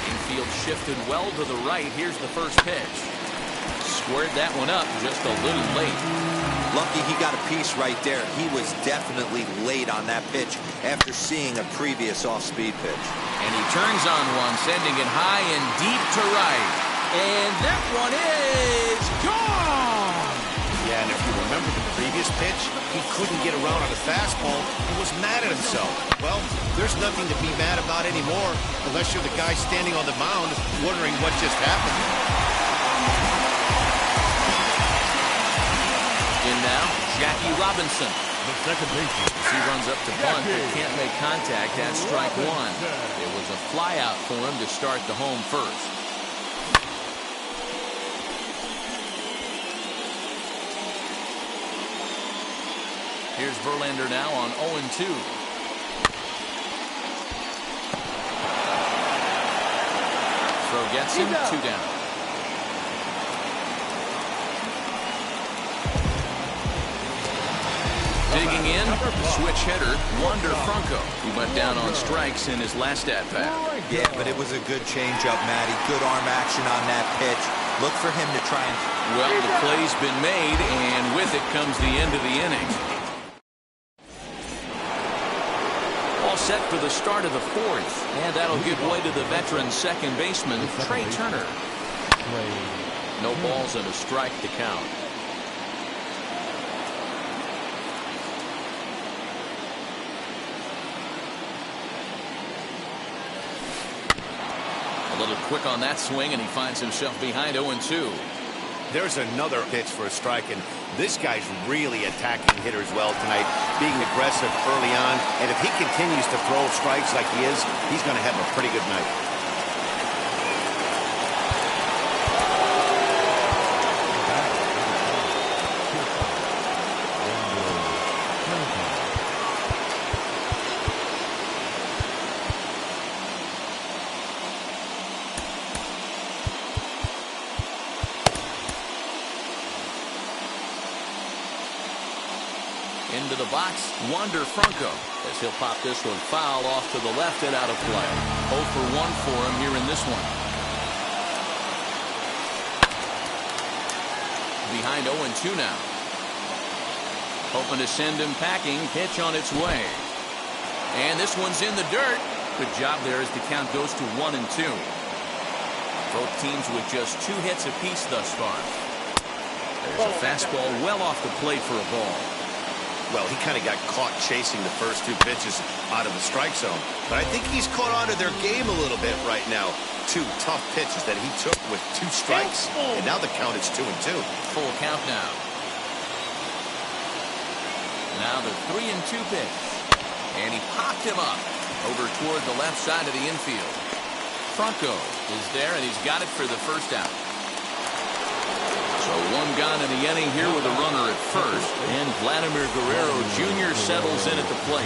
Infield shifted well to the right. Here's the first pitch. Squared that one up just a little late. Lucky he got a piece right there. He was definitely late on that pitch after seeing a previous off-speed pitch. And he turns on one, sending it high and deep to right. And that one is gone! Yeah, and if you remember the previous pitch, he couldn't get around on the fastball. He was mad at himself. Well, there's nothing to be mad about anymore, unless you're the guy standing on the mound wondering what just happened. In now, Jackie Robinson. The second baseman. As he runs up to bunt, but can't make contact at strike one. It was a fly out for him to start the home first. Here's Verlander now on 0-2. Throw gets him, 2 down. Digging in, switch hitter, Wander Franco. He went down on strikes in his last at-bat. Yeah, but it was a good changeup, Matty. Good arm action on that pitch. Look for him to try and... Well, the play's been made, and with it comes the end of the inning. All set for the start of the fourth, and that'll give way to the veteran second baseman, Trey Turner. No balls and a strike to count. A little quick on that swing, and he finds himself behind 0-2. There's another pitch for a strike, and this guy's really attacking hitters well tonight, being aggressive early on, and if he continues to throw strikes like he is, he's going to have a pretty good night. Into the box, Wander Franco, as he'll pop this one foul off to the left and out of play. 0 for 1 for him here in this one. Behind 0-2 now. Hoping to send him packing, pitch on its way. And this one's in the dirt. Good job there as the count goes to 1-2. Both teams with just 2 hits apiece thus far. There's a fastball well off the plate for a ball. Well, he kind of got caught chasing the first 2 pitches out of the strike zone. But I think he's caught on to their game a little bit right now. 2 tough pitches that he took with 2 strikes, and now the count is 2-2. Full count now. Now the 3-2 pitch. And he popped him up over toward the left side of the infield. Franco is there, and he's got it for the first out. So 1 gone in the inning here with a runner at first. And Vladimir Guerrero Jr. settles in at the plate.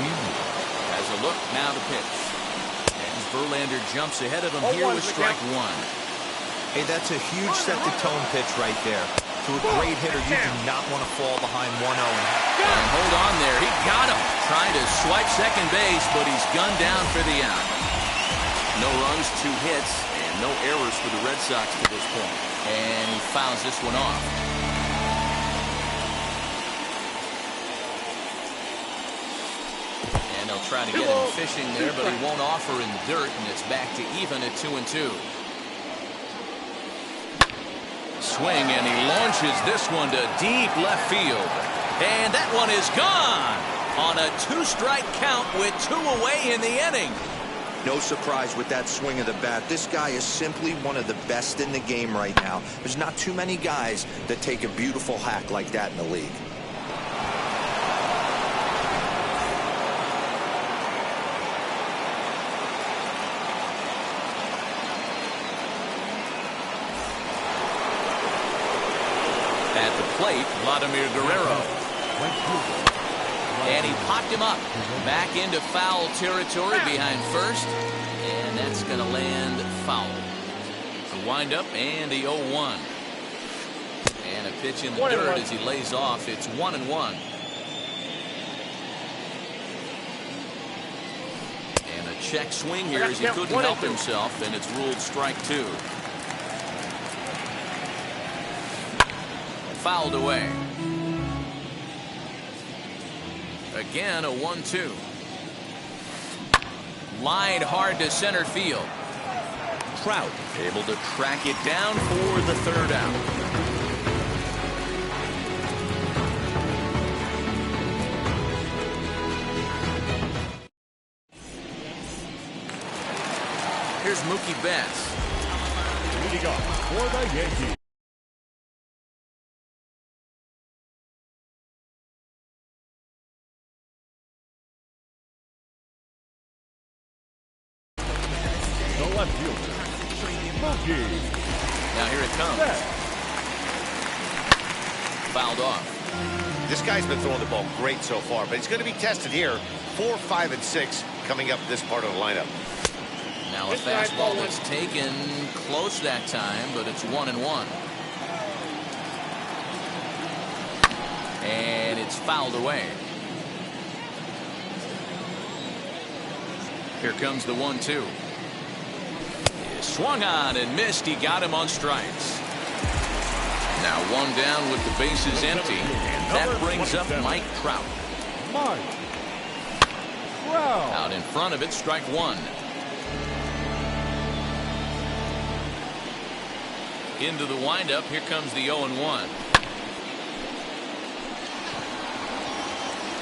Has a look, now the pitch. And Verlander jumps ahead of him here with strike 1. Hey, that's a huge set-the-tone pitch right there. To a great hitter, you do not want to fall behind 1-0. And hold on there, he got him. Trying to swipe second base, but he's gunned down for the out. No runs, 2 hits, and no errors for the Red Sox to this point. And he fouls this one off. And they'll try to get him fishing there, but he won't offer in the dirt, and it's back to even at 2-2. Swing, and he launches this one to deep left field. And that one is gone on a 2-strike count with 2 away in the inning. No surprise with that swing of the bat. This guy is simply one of the best in the game right now. There's not too many guys that take a beautiful hack like that in the league. At the plate, Vladimir Guerrero. And he popped him up. Back into foul territory behind first. And that's going to land foul. The windup and the 0-1. And a pitch in the dirt as he lays off. It's 1-1. And a check swing here as he couldn't help himself. And it's ruled strike 2. Fouled away. Again, a 1-2. Line hard to center field. Trout able to track it down for the third out. Here's Mookie Betts. Leading off for the Yankees. The left fielder, Mookie. Now here it comes. Fouled off. This guy's been throwing the ball great so far, but he's going to be tested here. 4, 5, and 6 coming up this part of the lineup. Now a fastball that's taken close that time, but it's 1-1. And it's fouled away. Here comes the 1-2. Swung on and missed. He got him on strikes. Now one down with the bases empty. And that brings up Mike Trout. Out in front of it, strike one. Into the windup. Here comes the 0-1.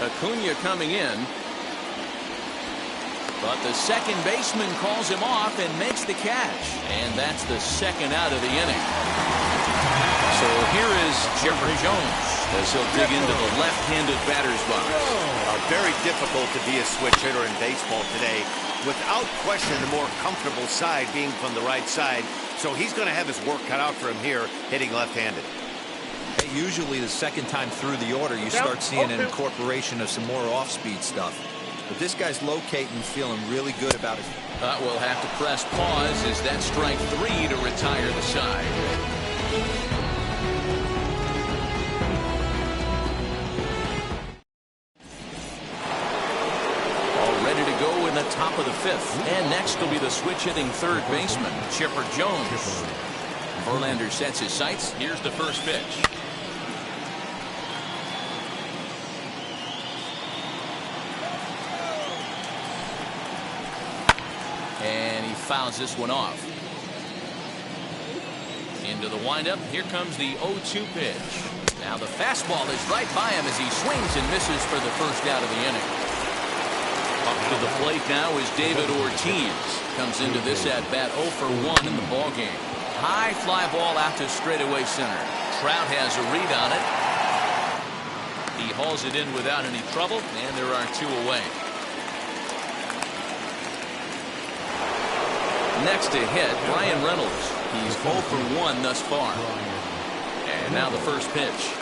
Acuna coming in. But the second baseman calls him off and makes the catch. And that's the second out of the inning. So here is Chipper Jones as he'll dig into the left-handed batter's box. Very difficult to be a switch hitter in baseball today. Without question, the more comfortable side being from the right side. So he's going to have his work cut out for him here, hitting left-handed. Hey, usually the second time through the order, you start seeing an incorporation of some more off-speed stuff. But this guy's locating, feeling really good about it. We'll have to press pause as that strike 3 to retire the side. All ready to go in the top of the 5th. And next will be the switch-hitting third baseman, Chipper Jones. Verlander sets his sights. Here's the first pitch. And he fouls this one off. Into the windup. Here comes the 0-2 pitch. Now the fastball is right by him as he swings and misses for the first out of the inning. Up to the plate now is David Ortiz. Comes into this at-bat 0 for 1 in the ballgame. High fly ball out to straightaway center. Trout has a read on it. He hauls it in without any trouble, and there are 2 away. Next to hit, Brian Reynolds. He's 0 for 1 thus far. And now the first pitch.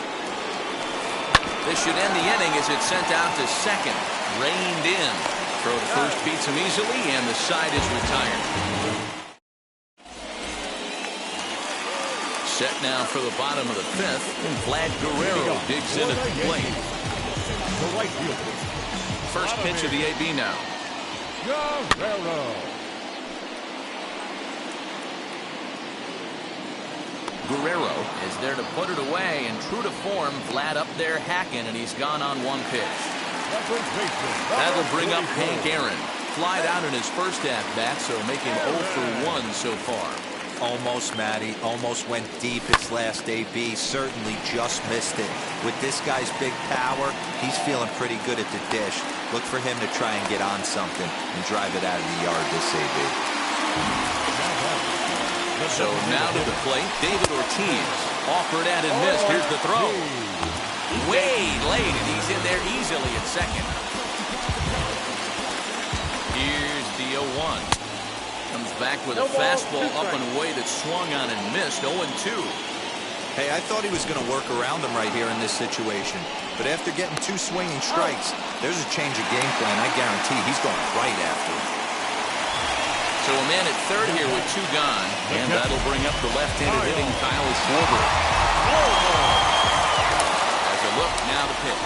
This should end the inning as it's sent out to second. Reined in. Throw to first beats him easily, and the side is retired. Set now for the bottom of the 5th. Vlad Guerrero digs in at the plate. First pitch of the AB now. Guerrero. Guerrero is there to put it away, and true to form, Vlad up there hacking, and he's gone on one pitch. That'll bring up Hank Aaron. Flied out in his first at-bat, so making 0 for 1 so far. Almost, Matty. Almost went deep his last AB. Certainly just missed it. With this guy's big power, he's feeling pretty good at the dish. Look for him to try and get on something and drive it out of the yard this AB. So now to the plate, David Ortiz. Offered at and missed. Here's the throw. Way late, and he's in there easily at second. Here's the 0-1. Comes back with a fastball up and away that swung on and missed. 0-2. Hey, I thought he was going to work around him right here in this situation. But after getting 2 swinging strikes, there's a change of game plan. I guarantee he's going right after him. So a man at third here with 2 gone, and that'll bring up the left-handed hitting Kyle Schwarber. As a look, now the pitch.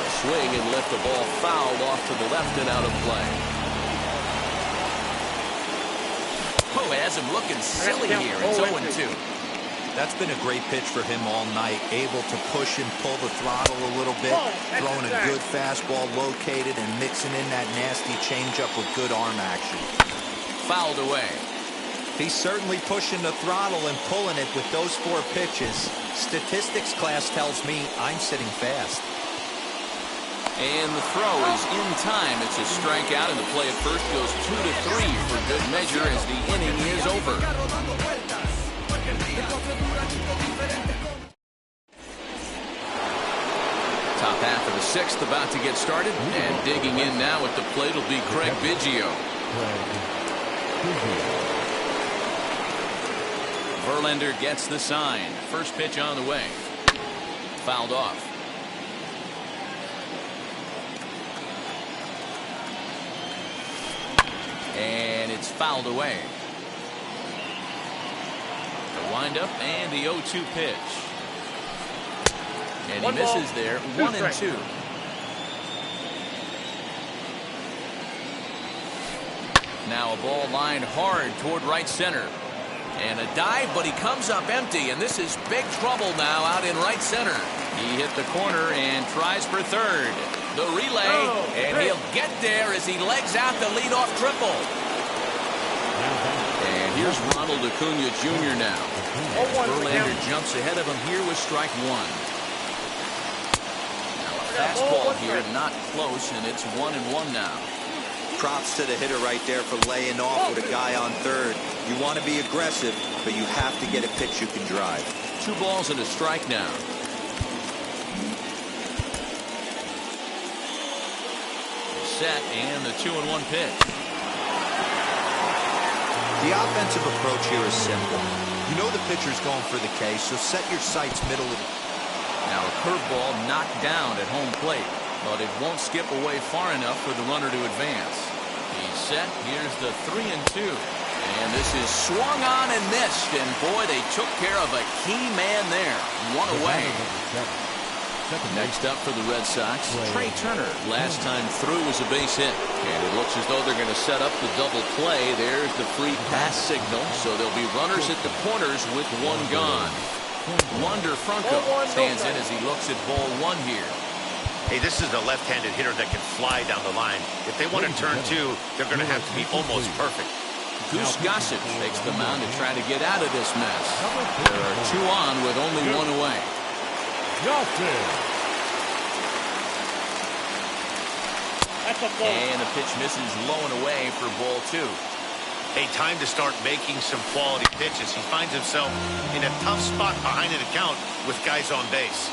The swing and let the ball fouled off to the left and out of play. Oh, has him looking silly here. It's 0-2. That's been a great pitch for him all night. Able to push and pull the throttle a little bit. Throwing a good fastball located and mixing in that nasty changeup with good arm action. Fouled away. He's certainly pushing the throttle and pulling it with those 4 pitches. Statistics class tells me I'm sitting fast. And the throw is in time. It's a strikeout, and the play at first goes 2-3 for good measure as the inning is over. Top half of the 6th about to get started, and digging in now at the plate will be Craig Biggio. Verlander gets the sign. First pitch on the way. Fouled off. And it's fouled away. The windup and the 0-2 pitch. And he misses there. 1-2. Now a ball lined hard toward right center. And a dive, but he comes up empty. And this is big trouble now out in right center. He hit the corner and tries for third. The relay, and he'll get there as he legs out the leadoff triple. And here's Ronald Acuna Jr. now. Verlander jumps ahead of him here with strike 1. Now a fastball here, not close, and it's 1-1 now. Props to the hitter right there for laying off with a guy on third. You want to be aggressive, but you have to get a pitch you can drive. 2 balls and a strike now. Set and the 2-1 pitch. The offensive approach here is simple. You know the pitcher's going for the K, so set your sights middle of the... Now a curveball knocked down at home plate, but it won't skip away far enough for the runner to advance. He's set. Here's the 3-2. And this is swung on and missed. And boy, they took care of a key man there. 1 away. Next up for the Red Sox, Trey Turner. Last time through was a base hit. And it looks as though they're going to set up the double play. There's the free pass signal. So there'll be runners at the corners with 1 gone. Wander Franco stands in as he looks at ball 1 here. Hey, this is a left-handed hitter that can fly down the line. If they want to turn 2, they're going to have to be almost perfect. Goose Gossett takes the mound to try to get out of this mess. There are 2 on with only 1 away. And the pitch misses low and away for ball 2. Hey, time to start making some quality pitches. He finds himself in a tough spot behind an account with guys on base.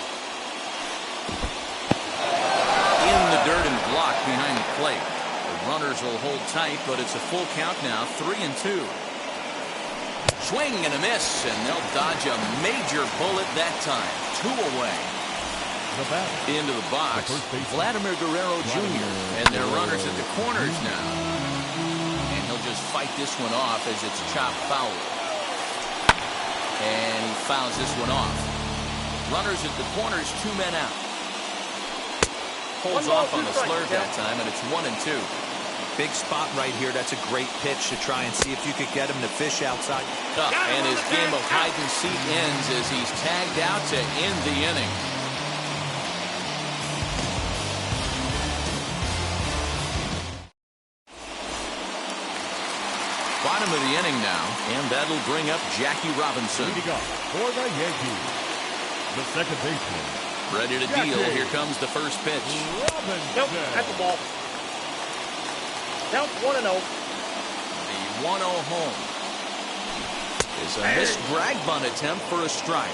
In the dirt and blocked behind the plate. The runners will hold tight, but it's a full count now. 3-2. Swing and a miss, and they'll dodge a major bullet that time. 2 away. Into the box, Vladimir Guerrero Jr. And their runners at the corners now. And he'll just fight this one off as it's chopped foul. And he fouls this one off. Runners at the corners, 2 men out. Holds off on the slurve that time, and it's 1-2. Big spot right here. That's a great pitch to try and see if you could get him to fish outside. And his game of hide and seek ends as he's tagged out to end the inning. Bottom of the inning now, and that'll bring up Jackie Robinson. For the Yankees, the second baseman. Ready to deal. Here comes the first pitch. Nope, that's the ball. Count 1-0. The 1-0 home is a missed drag bunt attempt for a strike.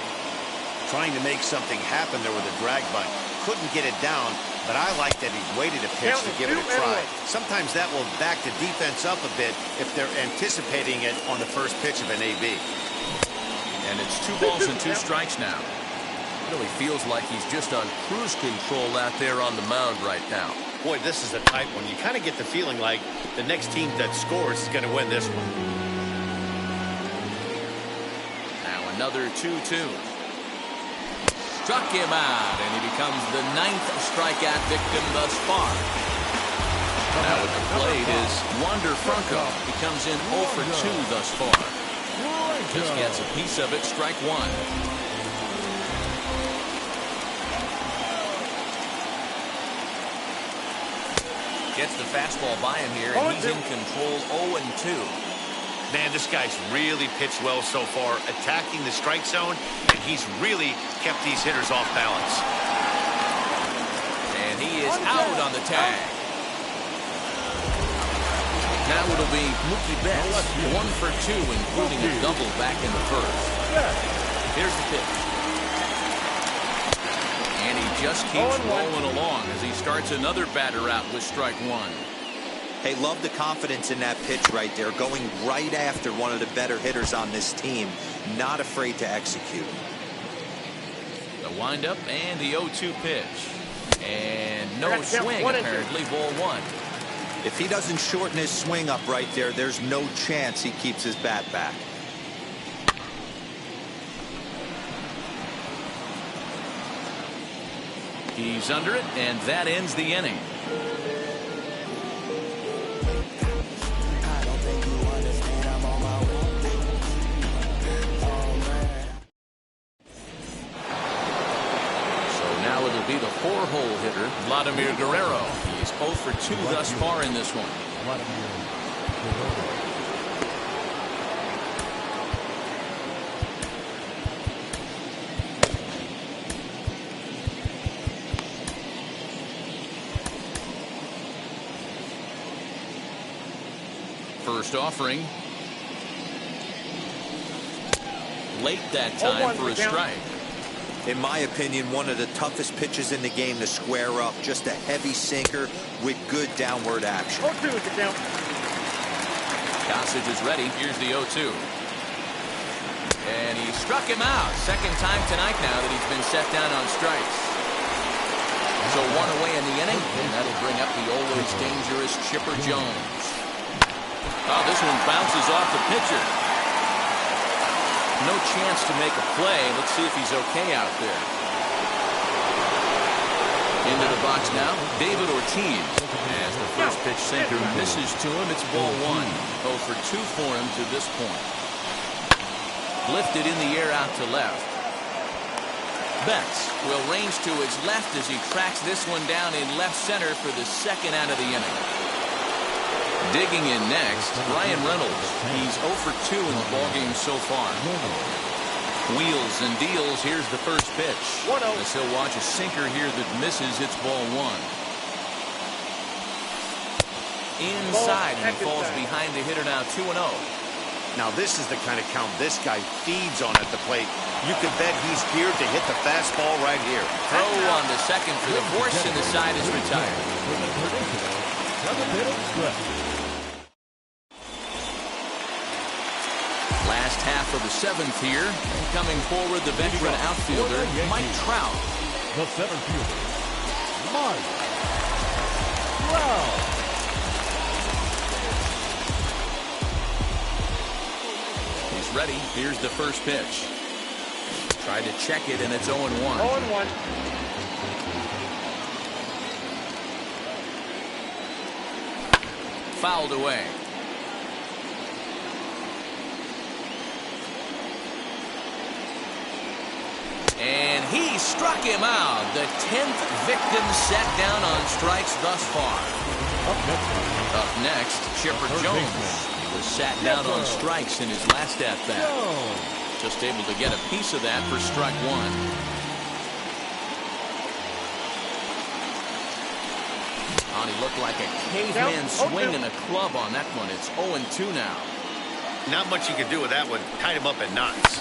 Trying to make something happen there with a drag bunt. Couldn't get it down, but I like that he waited a pitch to give it a try. Sometimes that will back the defense up a bit if they're anticipating it on the first pitch of an AB. And it's 2 balls and 2 strikes now. Really feels like he's just on cruise control out there on the mound right now. Boy, this is a tight one. You kind of get the feeling like the next team that scores is going to win this one. Now another 2-2. Struck him out, and he becomes the 9th strikeout victim thus far. Now at the plate is Wander Franco. He comes in 0 for 2 thus far. Just gets a piece of it. Strike one. Gets the fastball by him here, and he's in control. 0-2. Man, this guy's really pitched well so far, attacking the strike zone, and he's really kept these hitters off balance. And he is out on the tag. Now it'll be Mookie Betts, 1 for 2, including a double back in the first. Here's the pitch. And he just keeps rolling along as he starts another batter out with strike one. Hey, love the confidence in that pitch right there, going right after one of the better hitters on this team, not afraid to execute. The windup and the 0-2 pitch. And no swing, apparently, ball one. If he doesn't shorten his swing up right there, there's no chance he keeps his bat back. He's under it, and that ends the inning. Be the 4-hole hitter, Vladimir Guerrero. He's 0 for 2 thus far in this one. First offering. Late that time for a strike. In my opinion, one of the toughest pitches in the game to square up. Just a heavy sinker with good downward action. 0-2 is the count. Gossage is ready. Here's the 0-2. And he struck him out. Second time tonight now that he's been set down on strikes. So one away in the inning, and that'll bring up the always dangerous Chipper Jones. Oh, this one bounces off the pitcher. No chance to make a play. Let's see if he's okay out there. Into the box now, David Ortiz. As the first pitch sinker misses to him, it's ball one. 0 for 2 for him to this point. Lifted in the air out to left. Betts will range to his left as he tracks this one down in left center for the second out of the inning. Digging in next, Ryan Reynolds. He's 0 for 2 in the ballgame so far. Wheels and deals. Here's the first pitch. As he'll watch a sinker here that misses. It's ball one. Inside, and he falls behind the hitter now. 2-0. Now this is the kind of count this guy feeds on at the plate. You can bet he's geared to hit the fastball right here. Throw on the second for the force, and the side is retired. Last half of the seventh here. Coming forward, the veteran outfielder, Mike Trout. The center fielder, Mike Trout. He's ready. Here's the first pitch. Tried to check it, and it's 0-1. 0-1. Fouled away. And he struck him out. The 10th victim set down on strikes thus far. Up next, Chipper Jones. He was sat down on strikes in his last at-bat. Just able to get a piece of that for strike one. Oh, he looked like a caveman swinging a club on that one. It's 0-2 now. Not much you can do with that one. Tied him up in knots.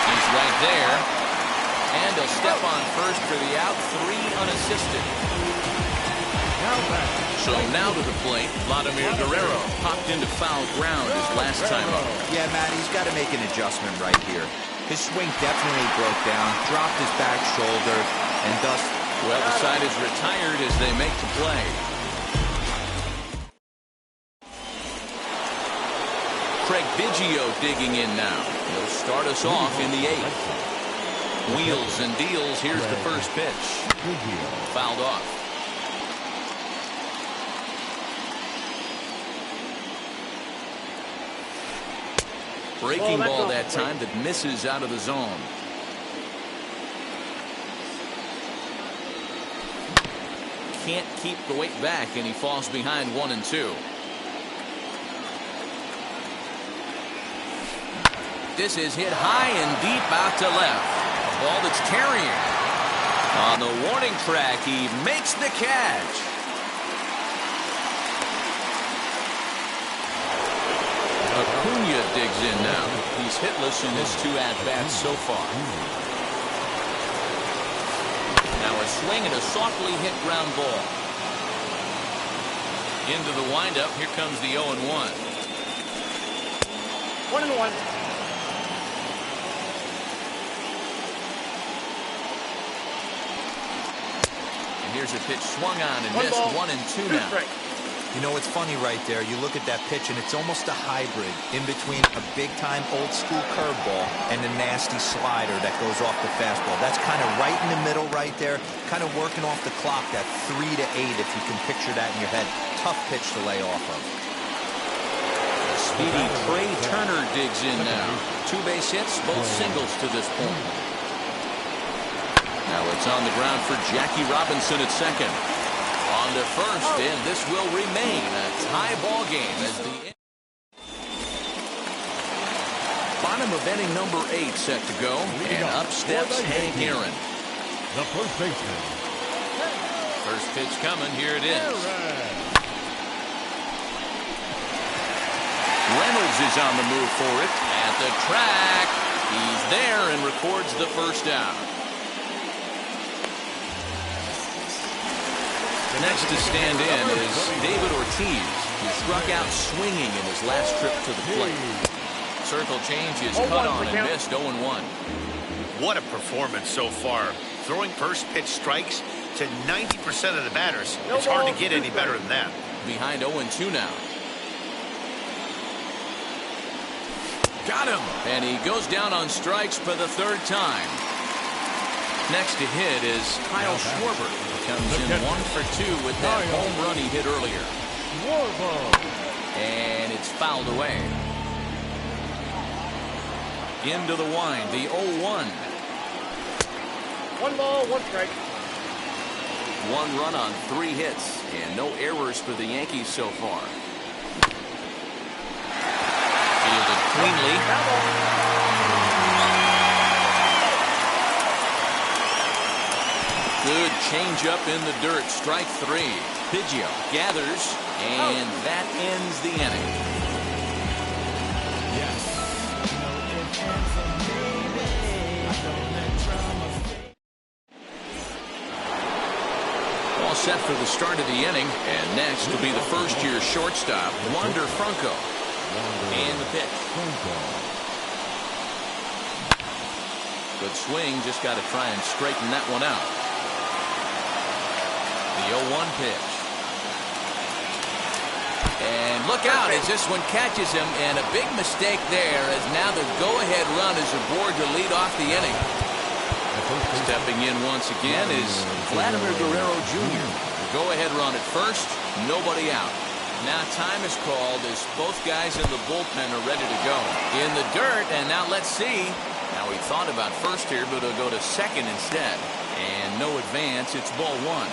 He's right there. And he'll step on first for the out. 3 unassisted. So now to the plate, Vladimir Guerrero popped into foul ground his last time up. Yeah, Matt, he's got to make an adjustment right here. His swing definitely broke down, dropped his back shoulder, and thus... Well, the side is retired as they make the play. Craig Biggio digging in now. He'll start us off in the 8th. Wheels and deals. Here's the first pitch. Fouled off. breaking ball that time that misses out of the zone. Can't keep the weight back, and he falls behind 1-2. This is hit high and deep out to left. A ball that's carrying. On the warning track, he makes the catch. Acuna digs in now. He's hitless in his 2 at-bats so far. Now a swing and a softly hit ground ball. Into the windup. Here comes the 0-1. 1-1. Here's a pitch swung on and missed. 1-2 now. You know, it's funny right there. You look at that pitch, and it's almost a hybrid in between a big-time old-school curveball and a nasty slider that goes off the fastball. That's kind of right in the middle right there, kind of working off the clock, that 3 to 8, if you can picture that in your head. Tough pitch to lay off of. Speedy Trey Turner digs in now. 2 base hits, both singles to this point. Now it's on the ground for Jackie Robinson at second. On to first, and this will remain a tie ball game as the bottom of inning number 8 set to go, and up steps Hank Aaron. The first baseman. First pitch coming. Here it is. Reynolds is on the move for it at the track. He's there and records the first out. Next to stand in is David Ortiz, who struck out swinging in his last trip to the plate. Circle change is cut on and missed. 0-1. What a performance so far. Throwing first pitch strikes to 90% of the batters. It's hard to get any better than that. Behind 0-2 now. Got him. And he goes down on strikes for the 3rd time. Next to hit is Kyle Schwarber. Comes in 1 for 2 with that home run he hit earlier. And it's fouled away. Into the wind, the 0-1. 1 ball, 1 strike. 1 run on 3 hits, and no errors for the Yankees so far. Fielded cleanly. Good changeup in the dirt. Strike 3. Biggio gathers, and that ends the inning. All set for the start of the inning, and next will be the first-year shortstop, Wander Franco. And the pitch. Good swing, just got to try and straighten that one out. The 0-1 pitch. And look out as this one catches him, and a big mistake there as now the go-ahead run is aboard to lead off the inning. Stepping in once again is Vladimir Guerrero Jr. The go-ahead run at first, nobody out. Now time is called as both guys in the bullpen are ready to go. In the dirt, and now let's see. Now he thought about first here, but he'll go to second instead. And no advance, it's ball 1.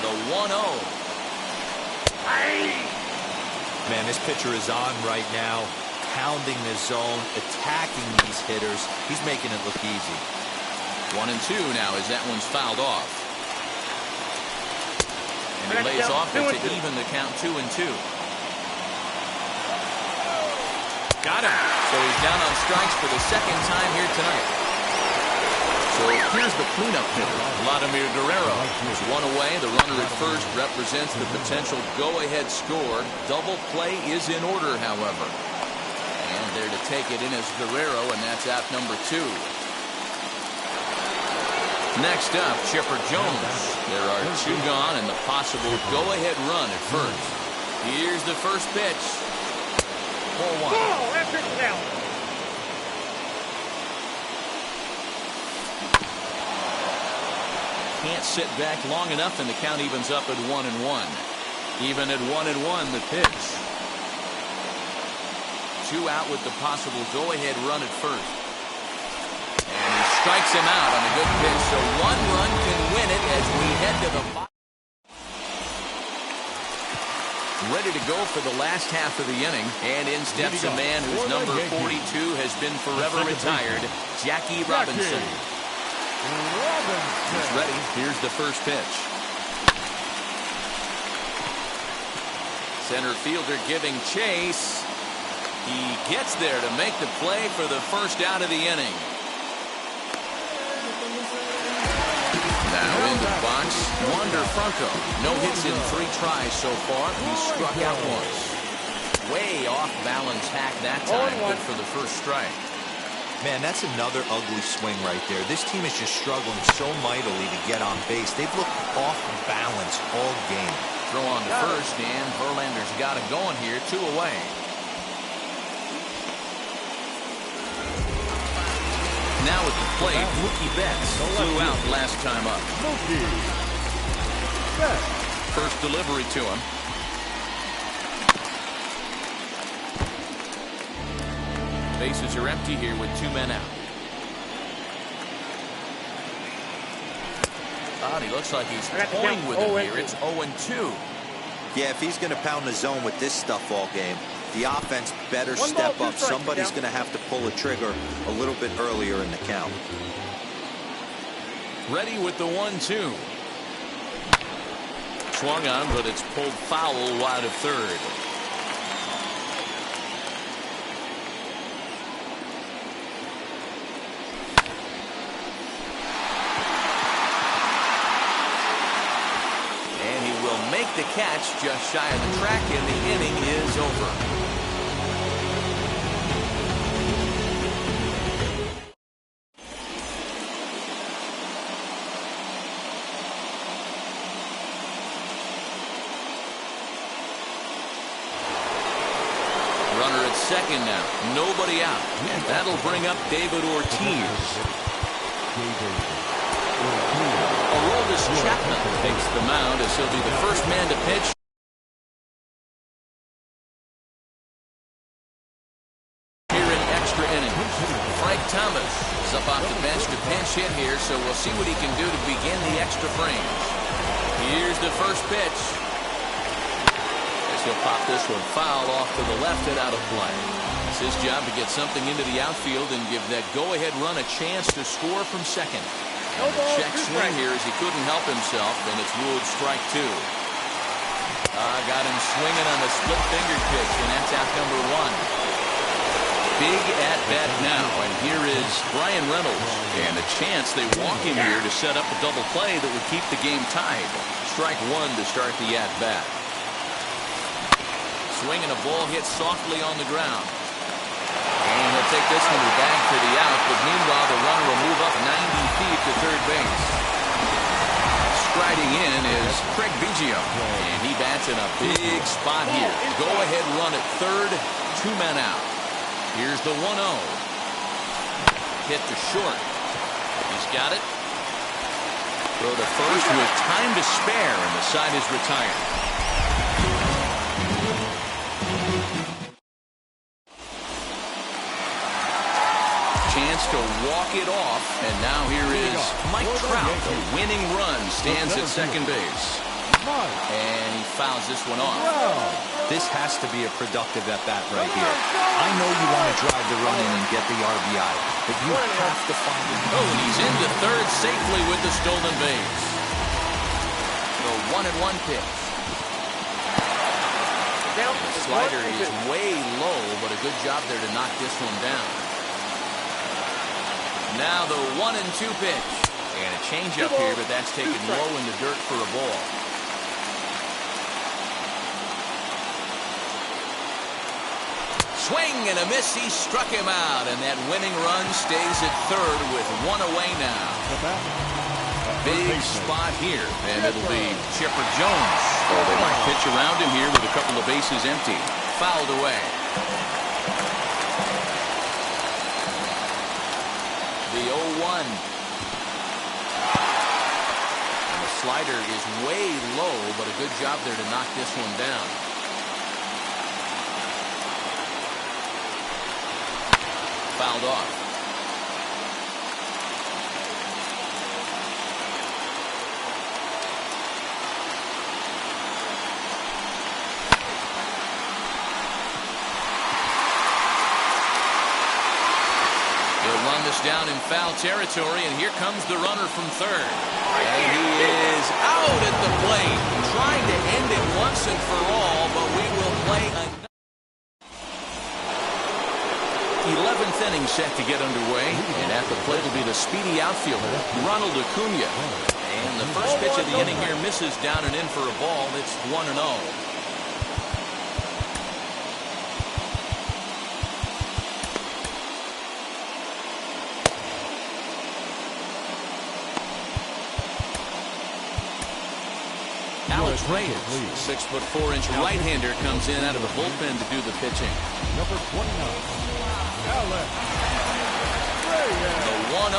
The 1-0. Man, this pitcher is on right now, pounding the zone, attacking these hitters. He's making it look easy. 1-2 now as that one's fouled off. And he lays off it to even the count 2-2. Got him. So he's down on strikes for the 2nd time here tonight. So here's the cleanup hitter, Vladimir Guerrero. Is 1 away. The runner at first represents the potential go-ahead score. Double play is in order, however. And there to take it in is Guerrero, and that's out number 2. Next up, Chipper Jones. There are 2 gone and the possible go-ahead run at first. Here's the first pitch. 4-1. Can't sit back long enough, and the count evens up at 1-1. Even at 1-1, the pitch. 2 out with the possible go-ahead run at first. And he strikes him out on a good pitch, so 1 run can win it as we head to the bottom. Ready to go for the last half of the inning, and in steps a man whose number 42 has been forever retired, Jackie Robinson. He's ready. Here's the first pitch. Center fielder giving chase. He gets there to make the play for the first out of the inning. Now in the box, Wander Franco. No hits in 3 tries so far. He struck out once. Way off balance hack that time. Good for the first strike. Man, that's another ugly swing right there. This team is just struggling so mightily to get on base. They've looked off balance all game. Throw on to first, and Verlander's got it going here. 2 away. Now at the plate, Mookie Betts flew out last time up. First delivery to him. Bases are empty here with 2 men out. He looks like he's toying with him here. It's 0-2. Yeah, if he's going to pound the zone with this stuff all game, the offense better step up. Somebody's going to have to pull a trigger a little bit earlier in the count. Ready with the 1-2. Swung on, but it's pulled foul wide of third. And he will make the catch just shy of the track, and the inning is over. Runner at second now. Nobody out. And that'll bring up David Ortiz. Aroldis Chapman takes the mound as he'll be the first man to pitch. Here in extra innings. Frank Thomas is up off the bench to pinch hit here, so we'll see what he can do to begin the extra frame. Here's the first pitch. He'll pop this one foul off to the left and out of play. It's his job to get something into the outfield and give that go-ahead run a chance to score from second. Check swing here as he couldn't help himself, and it's ruled strike 2. Got him swinging on the split-fingered pitch, and that's out number 1. Big at-bat now, and here is Brian Reynolds. And a chance they walk him here to set up a double play that would keep the game tied. Strike 1 to start the at-bat. Swinging a ball hit softly on the ground. And he'll take this one to the bag for the out, but meanwhile the runner will move up 90 feet to third base. Striding in is Craig Biggio, and he bats in a big spot here. Go ahead run at third, 2 men out. Here's the 1-0. Hit to short. He's got it. Throw to first with time to spare, and the side is retired. Chance to walk it off, and now here is Mike Trout. The winning run stands at second base. And he fouls this one off. This has to be a productive at-bat right here. I know you want to drive the run in and get the RBI, but you have to find it. Oh, and he's into third safely with the stolen base. The 1-1 pitch. The slider is way low, but a good job there to knock this one down. Now the 1-2 pitch. And a changeup here, but that's taken low in the dirt for a ball. Swing and a miss. He struck him out, and that winning run stays at third with 1 away now. Big spot here, and it'll be Chipper Jones. So they might pitch around him here with a couple of bases empty. Fouled away. The 0-1. And the slider is way low, but a good job there to knock this one down. fouled off. They'll run this down in foul territory, and here comes the runner from third. And he is out at the plate, trying to end it once and for all, but we will play another. 11th inning set to get underway, and at the plate will be the speedy outfielder, Ronald Acuna. And the first pitch of the inning here misses down and in for a ball. It's 1-0. Alex Reyes, 6'4" right-hander, comes in out of the bullpen to do the pitching. Number 29, Alex Reyes. The 1-0.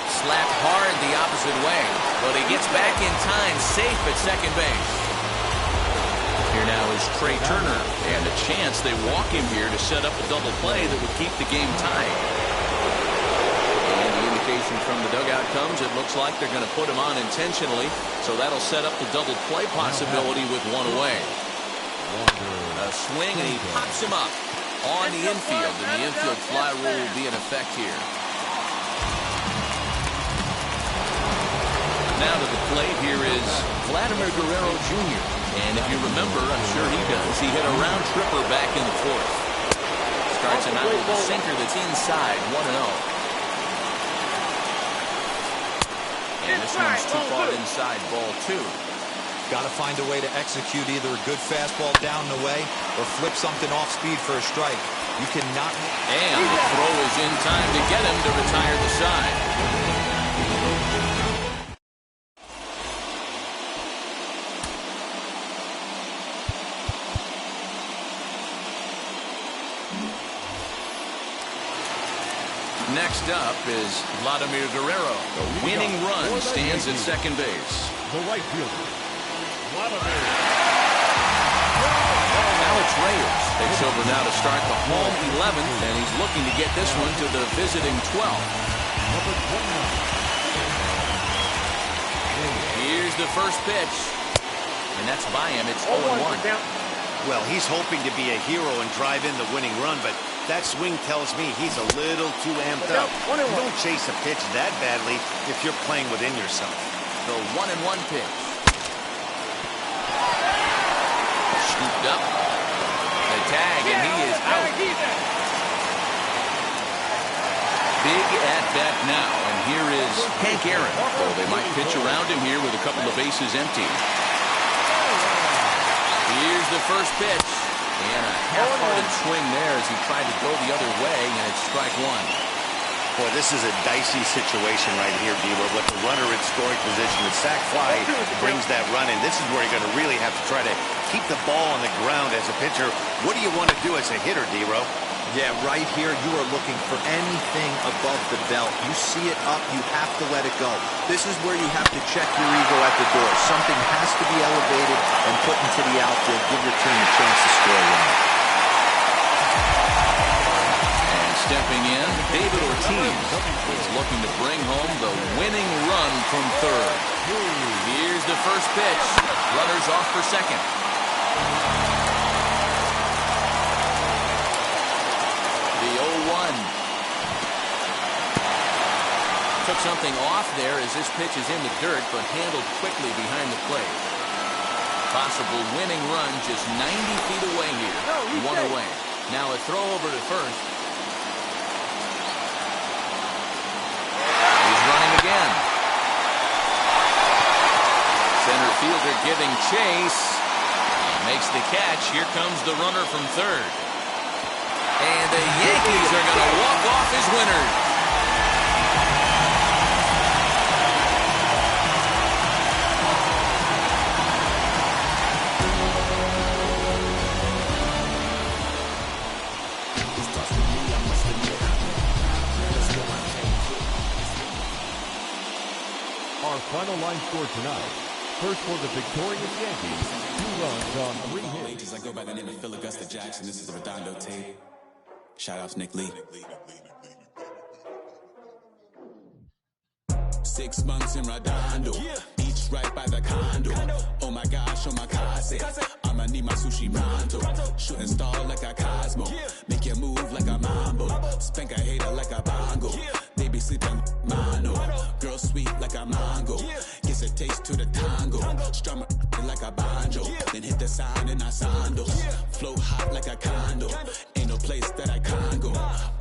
Slapped hard the opposite way, but he gets back in time, safe at second base. Here now is Trey Turner, and a chance they walk him here to set up a double play that would keep the game tied. And the indication from the dugout comes, it looks like they're going to put him on intentionally, so that'll set up the double play possibility with one away. A swing, and he pops him up on the infield, and the infield fly rule will be in effect here. Now to the plate, here is Vladimir Guerrero Jr. And if you remember, I'm sure he does, he hit a round tripper back in the fourth. Starts him out with a sinker that's inside, 1-0. And this one's too far inside, ball 2. Got to find a way to execute either a good fastball down the way or flip something off speed for a strike. You cannot. And the throw is in time to get him to retire the side. Next up is Vladimir Guerrero. The winning run stands at second base. The right fielder, Vladimir. Alex Reyes takes over now to start the home 11th, and he's looking to get this one to the visiting 12th. Number 29. Here's the first pitch, and that's by him. It's 0-1. Well, he's hoping to be a hero and drive in the winning run, but that swing tells me he's a little too amped up. You don't chase a pitch that badly if you're playing within yourself. The 1-1 pitch. Scooped up. The tag, and he is out. Big at bat now, and here is Hank Aaron. Oh, they might pitch around him here with a couple of bases empty. Here's the first pitch. And a half-hearted swing there as he tried to go the other way, and it's strike one. Boy, this is a dicey situation right here, D-Lo. With the runner in scoring position, the sac fly brings that run in. This is where you're going to really have to try to keep the ball on the ground as a pitcher. What do you want to do as a hitter, D-Lo? Yeah, right here, you are looking for anything above the belt. You see it up, you have to let it go. This is where you have to check your ego at the door. Something has to be elevated and put into the outfield. Give your team a chance to score a run. And stepping in, David Ortiz is looking to bring home the winning run from third. Here's the first pitch. Runners off for second. The 0-1. Took something off there as this pitch is in the dirt, but handled quickly behind the plate. Possible winning run just 90 feet away here. One away. Now a throw over to first. He's running again. Center fielder giving chase. Makes the catch. Here comes the runner from third. And the Yankees are going to walk off as winners. Our final line score tonight, First for the victorious Yankees, 2 runs on 3 hits. I go by the name of Phil Augusta Jackson. This is the Redondo tape. Shout out to Nick Lee. 6 months in Redondo, beach right by the condo. Oh my gosh, oh my kase, I'ma need my sushi pronto. Shooting star like a Cosmo, make you move like a mambo. Spank a hater like a bongo. They be sleeping mano. Girl sweet like a mango. Gets a taste to the tango. Strum it like a banjo. Then hit the sign in our sandals. Flow hot like a condo. Ain't no place that I can't go.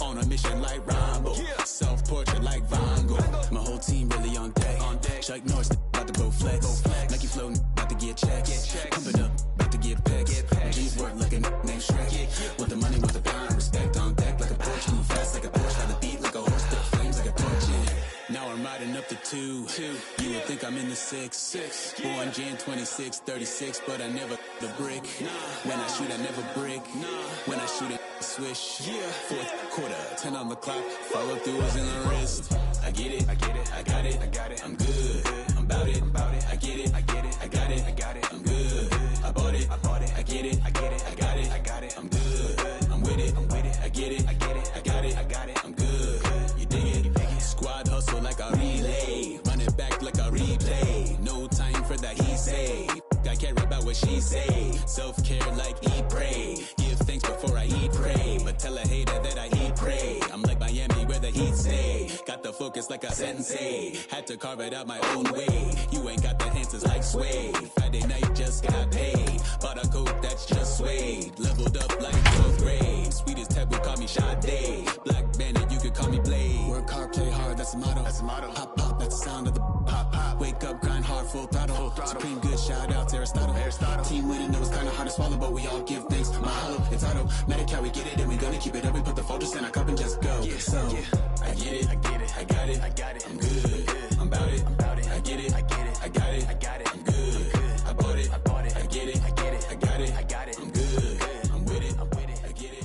On a mission like Rambo. Self-portrait like Van Gogh. My whole team really on deck. Chuck Norris about to go flex. Nike flow about to get checks. Pumping up about to get pecs. G's work like a named Shrek. With the money, with the pound, respect on deck like a Porsche. Move fast like a Porsche. By the beat like a horse. Spit flames like a torch. Now I'm riding up the 2. You would think I'm in the 6. Born Jan 26, 36, but I never the brick. When I shoot, I never brick. When I shoot it, swish. Fourth quarter, 10 on the clock. Follow through is in the wrist. I get it, I got it, I'm good. I'm about it, I get it, I got it, I'm good. I bought it, I get it, I got it, I'm good. I'm with it, I get it, I got it, I'm good. You dig it? Squad hustle like a relay, run it back like a replay. No time for that he say. I care about what she say. Self-care like eat, pray. Give thanks before I eat, pray. But tell a hater that I eat, pray. I'm like Miami where the heat stay. Got the focus like a sensei. Had to carve it out my own way. You ain't got the answers like sway. Friday night just got paid. Bought a coat that's just suede. Leveled up like 12th grade. Sweetest taboo, call me Sade. Black Bandit, you could call me Blade. Work hard, play hard, that's the motto. Pop, pop, that's the sound of the pop, pop. Wake up, grind hard, full throttle. Supreme good, shout out to Aristotle. Team winning, know it's kinda hard to swallow, but we all give thanks. Mahalo, it's automatic how we get it, and we gonna keep it up. We put the focus in our cup and just go. So, I get it, I got it, I'm good. I'm about it, I get it, I got it, I'm good. I bought it, I get it, I got it, I'm good. I'm with it, I get it.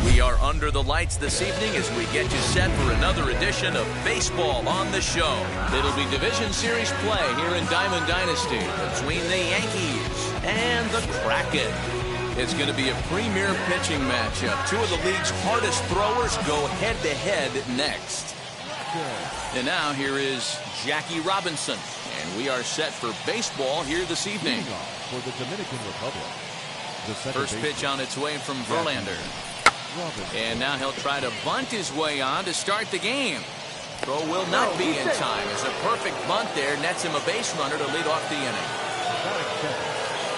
We are under the lights this evening as we get you set for another edition of Baseball on the Show. It'll be Division Series play here in Diamond Dynasty between the Yankees and the Kraken. It's going to be a premier pitching matchup. 2 of the league's hardest throwers go head-to-head next. And now here is Jackie Robinson. And we are set for baseball here this evening. For the Dominican Republic. First pitch on its way from Verlander. And now he'll try to bunt his way on to start the game. Throw will not be in time. It's a perfect bunt there. Nets him a base runner to lead off the inning.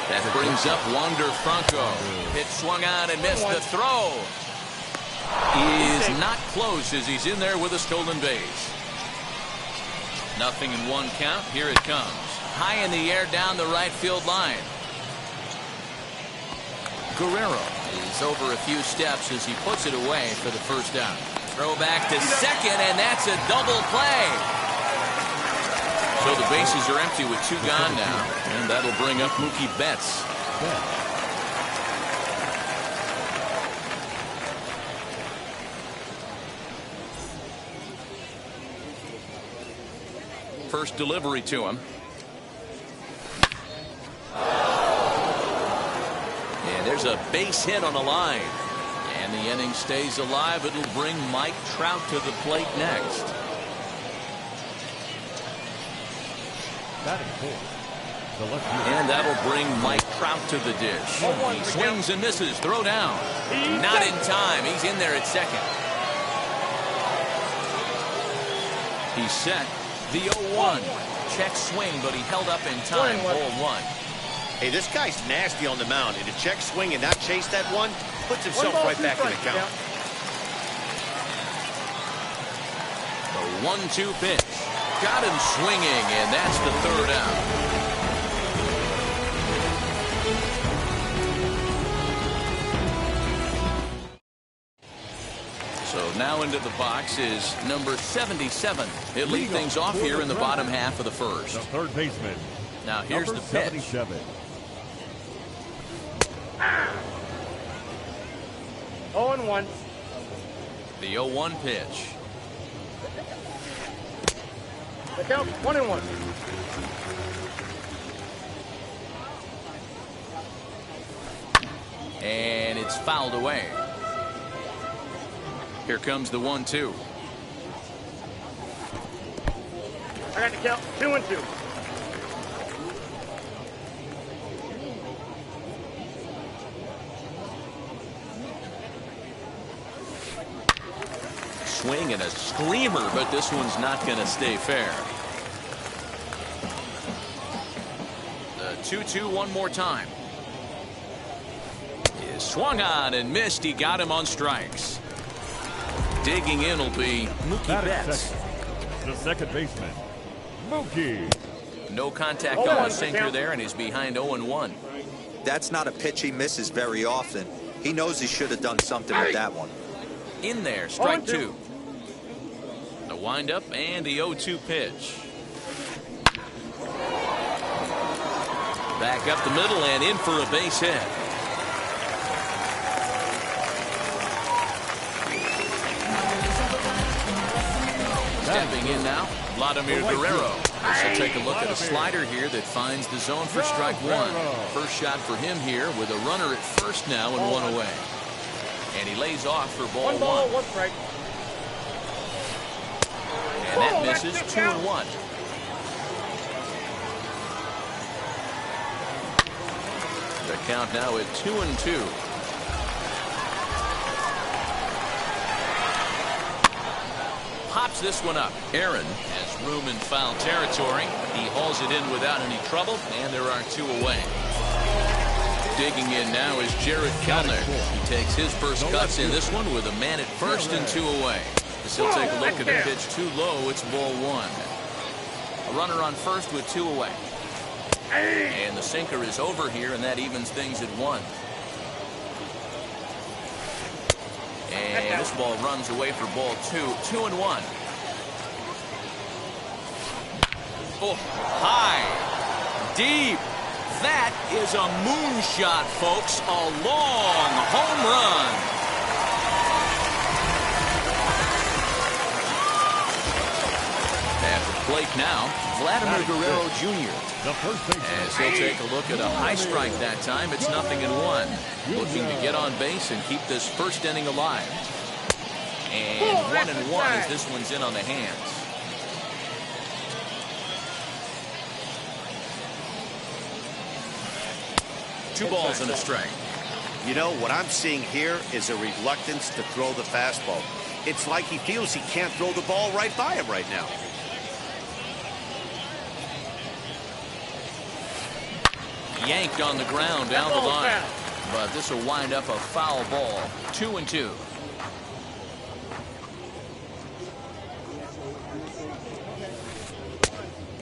That brings up Wander Franco. Pitch swung on and missed. The throw is not close as he's in there with a stolen base. Nothing in 1 count. Here it comes. High in the air down the right field line. Guerrero is over a few steps as he puts it away for the first down. Throw back to second, and that's a double play. So the bases are empty with 2 gone now, and that'll bring up Mookie Betts. First delivery to him. And there's a base hit on the line. And the inning stays alive. It'll bring Mike Trout to the plate next. And that'll bring Mike Trout to the dish. He swings and misses. Throw down. Not in time. He's in there at second. He's set. The 0-1. Check swing, but he held up in time. Ball 1. Hey, this guy's nasty on the mound. And to check swing and not chase that one, puts himself right back in the count. The 1-2 pitch. Got him swinging, and that's the 3rd out. So now into the box is number 77. He'll lead things off here in the bottom half of the first. The third baseman. Now here's the pitch. 77. 0-1. The 0-1 pitch. The count 1-1. And it's fouled away. Here comes the 1-2. I got the count. 2-2. Swing and a screamer, but this one's not going to stay fair. The 2-2 one more time. Is swung on and missed. He got him on strikes. Digging in will be Mookie Betts. The second baseman, Mookie. No contact on the sinker there, and he's behind 0-1. That's not a pitch he misses very often. He knows he should have done something with that one. In there, strike 2. The windup and the 0-2 pitch. Back up the middle and in for a base hit. Stepping in now, Vladimir Guerrero. This will take a look at a slider here that finds the zone for strike 1. First shot for him here with a runner at first now and 1 away. And he lays off for ball 1. 1 strike. And that misses 2-1. The count now at 2-2. Pops this one up. Aaron has room in foul territory. He hauls it in without any trouble, and there are 2 away. Digging in now is Jared Kellner. He takes his first cuts in this one with a man at first and 2 away. As he'll take a look at the pitch too low, it's ball 1. A runner on first with 2 away. And the sinker is over here, and that evens things at 1. And this ball runs away for ball 2. 2-1. Oh, high, deep. That is a moonshot, folks. A long home run. At the plate now, Vladimir Guerrero Jr. As he'll take a look at a high strike that time, it's 0-1. Looking to get on base and keep this first inning alive. And 1-1 as this one's in on the hands. Two balls and a strike. You know, what I'm seeing here is a reluctance to throw the fastball. It's like he feels he can't throw the ball right by him right now. Yanked on the ground down the line. But this will wind up a foul ball. 2-2.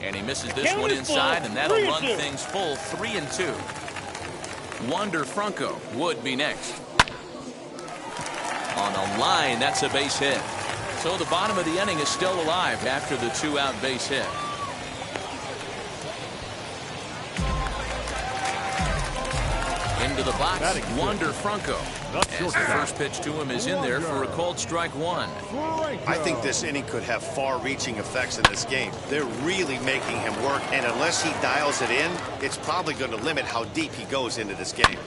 And he misses this one inside, and that'll run things full. 3-2. Wander Franco would be next. On a line, that's a base hit. So the bottom of the inning is still alive after the 2-out base hit. Into the box, Wander Franco. As the first pitch to him is in there for a called strike 1. I think this inning could have far-reaching effects in this game. They're really making him work, and unless he dials it in, it's probably going to limit how deep he goes into this game.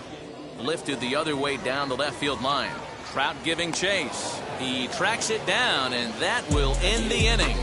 Lifted the other way down the left field line. Trout giving chase. He tracks it down, and that will end the inning.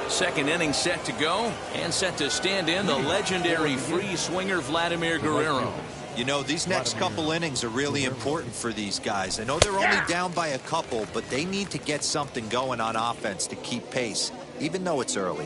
Second inning set to go, and set to stand in the legendary free swinger Vladimir Guerrero. You know, these next couple innings are really important for these guys. I know they're only down by a couple, but they need to get something going on offense to keep pace, even though it's early.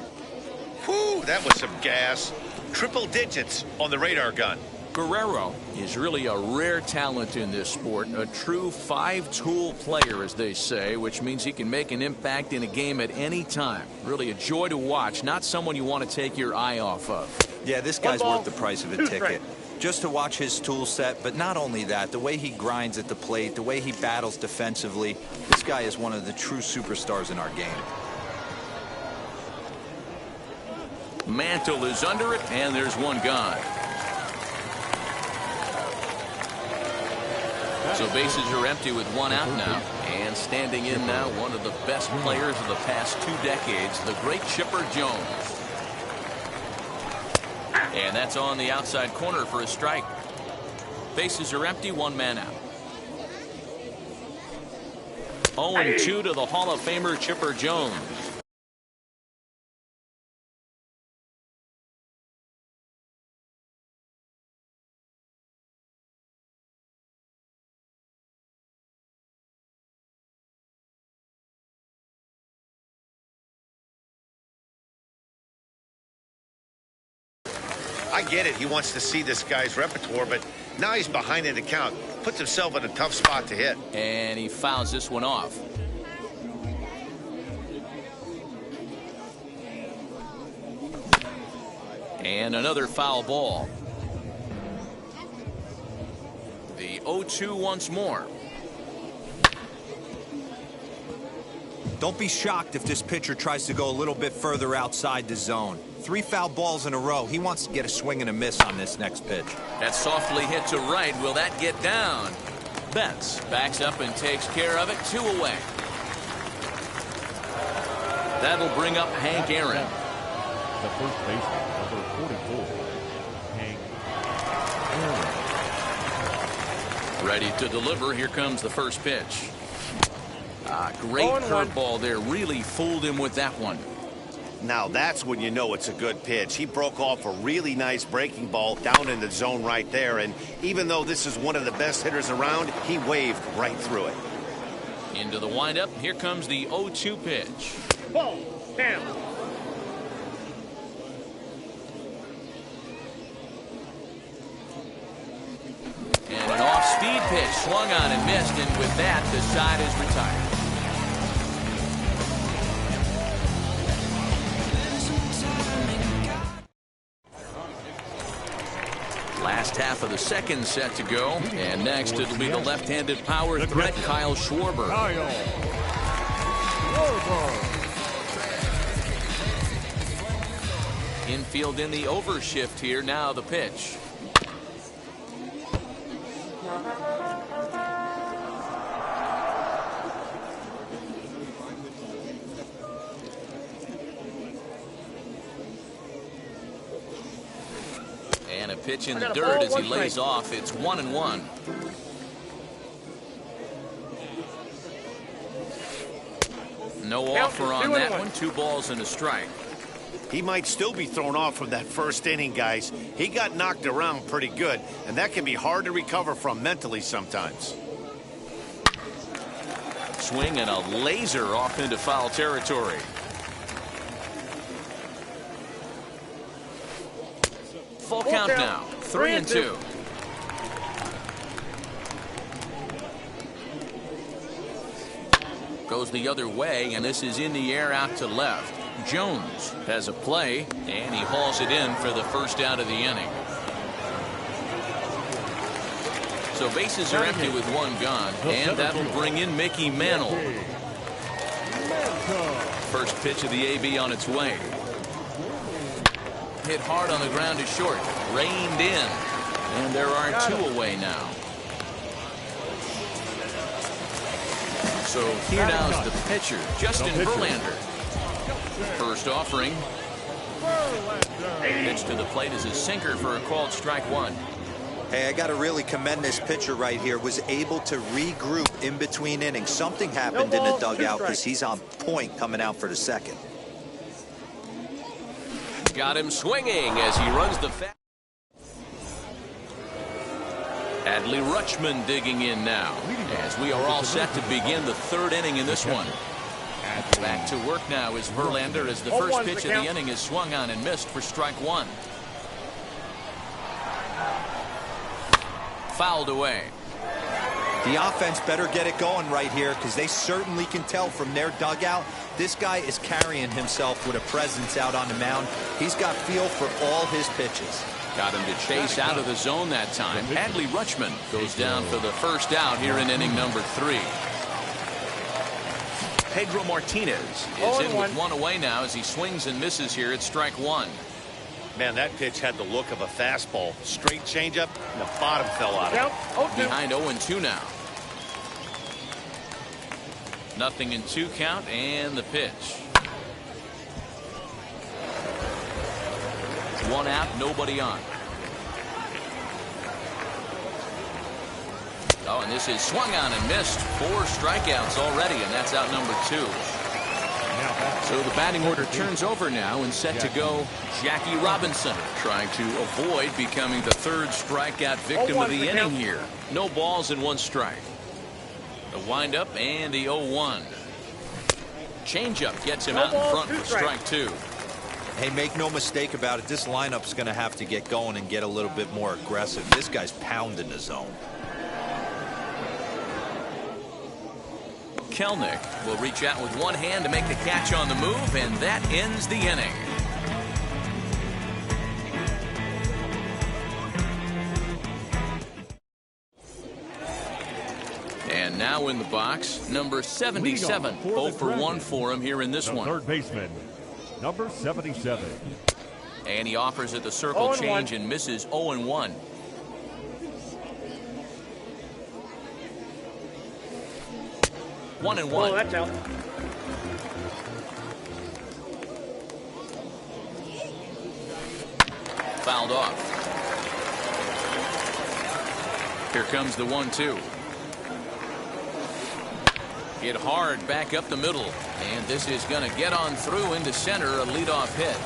Whew, that was some gas. Triple digits on the radar gun. Guerrero is really a rare talent in this sport, a true five-tool player, as they say, which means he can make an impact in a game at any time. Really a joy to watch, not someone you want to take your eye off of. Yeah, this guy's worth the price of a ticket. Just to watch his tool set, but not only that, the way he grinds at the plate, the way he battles defensively, this guy is one of the true superstars in our game. Mantle is under it, and there's one gone. So bases are empty with one out now. And standing in now, one of the best players of the past 2 decades, the great Chipper Jones. And that's on the outside corner for a strike. Bases are empty, 1 man out. 0-2 to the Hall of Famer Chipper Jones. I get it. He wants to see this guy's repertoire, but now he's behind in the count. Puts himself in a tough spot to hit. And he fouls this one off. And another foul ball. The 0-2 once more. Don't be shocked if this pitcher tries to go a little bit further outside the zone. 3 foul balls in a row. He wants to get a swing and a miss on this next pitch. That softly hit to right. Will that get down? Betts backs up and takes care of it. 2 away. That'll bring up Hank Aaron. The first baseman, number 44, Hank Aaron. Ready to deliver. Here comes the first pitch. Great curveball there. Really fooled him with that one. Now that's when you know it's a good pitch. He broke off a really nice breaking ball down in the zone right there. And even though this is one of the best hitters around, he waved right through it. Into the windup. Here comes the 0-2 pitch. Ball, down. And an off-speed pitch swung on and missed, and with that, the side is retired. Last half of the second set to go, and next it'll be the left-handed power threat, Kyle Schwarber. Infield in the overshift here. Now the pitch. And a pitch in the dirt as he lays off. It's 1-1. No offer on that one. 2 balls and a strike. He might still be thrown off from that first inning, guys. He got knocked around pretty good, and that can be hard to recover from mentally sometimes. Swing and a laser off into foul territory. Full count now. 3-2. Goes the other way, and this is in the air out to left. Jones has a play, and he hauls it in for the first out of the inning. So bases are empty with 1 gone, and that'll bring in Mickey Mantle. First pitch of the AB on its way. Hit hard on the ground to short. Reined in. And there are 2 away now. So here now is the pitcher, Justin Verlander. First offering. Pitch to the plate is a sinker for a called strike 1. Hey, I got to really commend this pitcher right here. Was able to regroup in between innings. Something happened in the dugout because he's on point coming out for the second. Got him swinging as he runs the fast. Adley Rutschman digging in now as we are all set to begin the 3rd inning in this one. Back to work now is Verlander as the first pitch of the inning is swung on and missed for strike 1. Fouled away. The offense better get it going right here because they certainly can tell from their dugout this guy is carrying himself with a presence out on the mound. He's got feel for all his pitches. Got him to chase out of the zone that time. Adley Rutschman goes down for the first out here in inning number 3. Pedro Martinez is in with 1 away now as he swings and misses here at strike 1. Man, that pitch had the look of a fastball. Straight changeup, and the bottom fell out of it. Behind 0-2 now. 0-2 count and the pitch. 1 out, nobody on. Oh, and this is swung on and missed. 4 strikeouts already, and that's out number 2. So the batting order turns over now, and set to go Jackie Robinson, trying to avoid becoming the 3rd strikeout victim of the inning here. No balls and 1 strike. The windup and the 0-1. Changeup gets him out in front for strike 2. Hey, make no mistake about it. This lineup's going to have to get going and get a little bit more aggressive. This guy's pounding the zone. Kelnick will reach out with 1 hand to make the catch on the move, and that ends the inning. And now in the box, number 77. 0 for 1 for him here in this one. Third baseman, number 77. And he offers at the circle change and misses 0-1. One and one. Oh, that's out. Fouled off. Here comes the 1-2. Hit hard back up the middle, and this is going to get on through into center, a leadoff hit.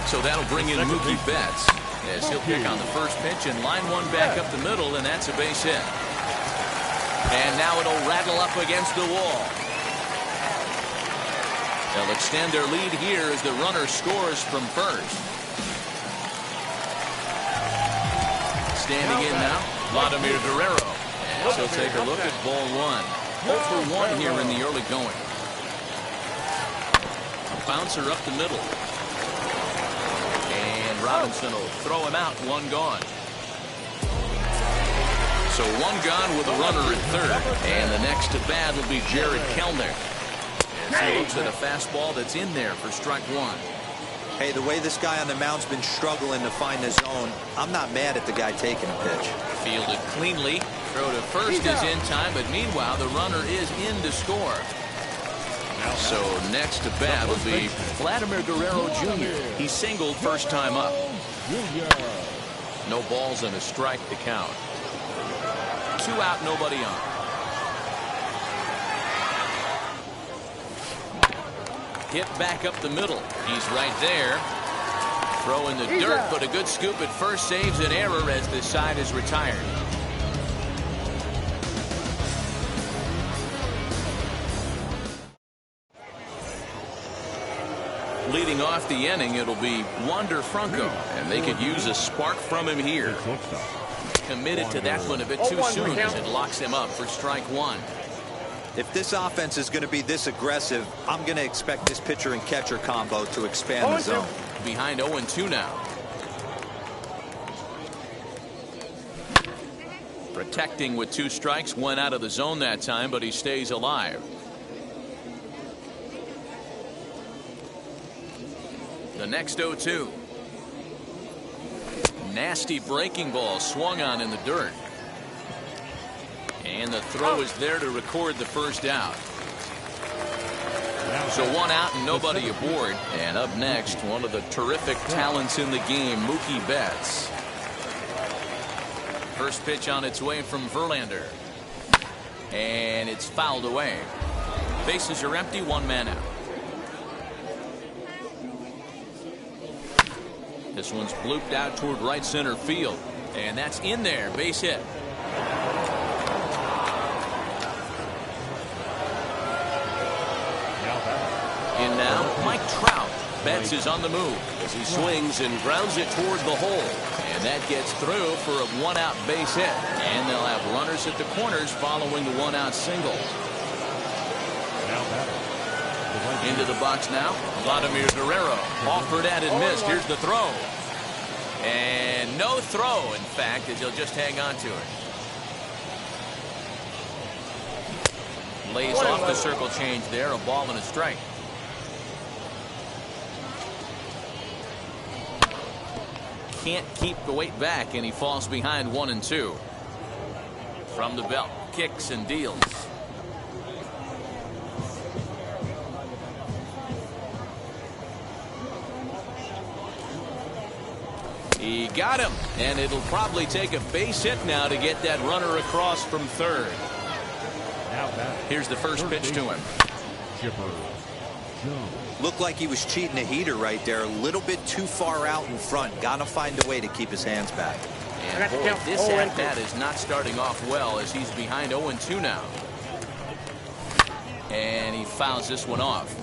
So that'll bring in Mookie Betts, as he'll pick on the first pitch and line 1 back up the middle, and that's a base hit. And now it'll rattle up against the wall. They'll extend their lead here as the runner scores from first. Standing in now, Vladimir Guerrero. And he'll take a look at ball 1. 0 for 1 here in the early going. A bouncer up the middle. And Robinson will throw him out, 1 gone. So 1 gone with a runner at third. And the next to bat will be Jared Kelnick. As he looks at a fastball that's in there for strike 1. Hey, the way this guy on the mound's been struggling to find the zone, I'm not mad at the guy taking a pitch. Fielded cleanly. Throw to first is in time, but meanwhile the runner is in to score. So next to bat will be Vladimir Guerrero Jr. He singled first time up. No balls and a strike to count. 2 out, nobody on. Hit back up the middle. He's right there. Throw in the dirt, but a good scoop at first saves an error as the side is retired. Leading off the inning, it'll be Wander Franco, and they could use a spark from him here. Committed to that one a bit too soon as it locks him up for strike 1. If this offense is going to be this aggressive, I'm going to expect this pitcher and catcher combo to expand the zone. Behind 0-2 now. Protecting with 2 strikes, 1 out of the zone that time, but he stays alive. The next 0-2. Nasty breaking ball swung on in the dirt. And the throw is there to record the first out. So 1 out and nobody aboard. And up next, one of the terrific talents in the game, Mookie Betts. First pitch on its way from Verlander. And it's fouled away. Bases are empty, 1 man out. This one's blooped out toward right center field. And that's in there, base hit. In now, Mike Trout. Betts is on the move as he swings and grounds it toward the hole. And that gets through for a 1-out base hit. And they'll have runners at the corners following the 1-out single. Into the box now, Vladimir Guerrero. Offered at and missed. Here's the throw. And no throw, in fact, as he'll just hang on to it. Lays off the circle change there, a ball and a strike. can't keep the weight back, and he falls behind 1-2. From the belt, kicks and deals. He got him, and it'll probably take a base hit now to get that runner across from third. Here's the first pitch to him. Looked like he was cheating a heater right there. A little bit too far out in front. Gotta find a way to keep his hands back. And boy, this at-bat is not starting off well as he's behind 0-2 now. And he fouls this one off.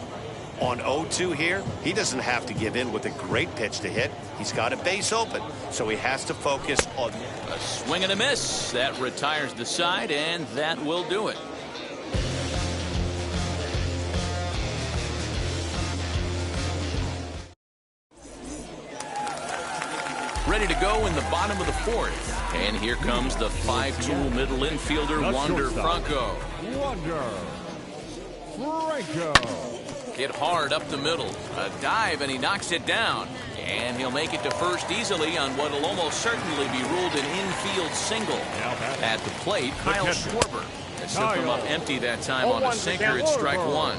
On 0-2 here, he doesn't have to give in with a great pitch to hit. He's got a base open, so he has to focus on a swing and a miss. That retires the side, and that will do it. Ready to go in the bottom of the fourth. And here comes the 5-tool middle infielder, Wander Franco. Wander Franco. Hit hard up the middle. A dive, and he knocks it down. And he'll make it to first easily on what will almost certainly be ruled an infield single. At the plate, Kyle Schwarber. Has took him up empty that time on a sinker at strike one.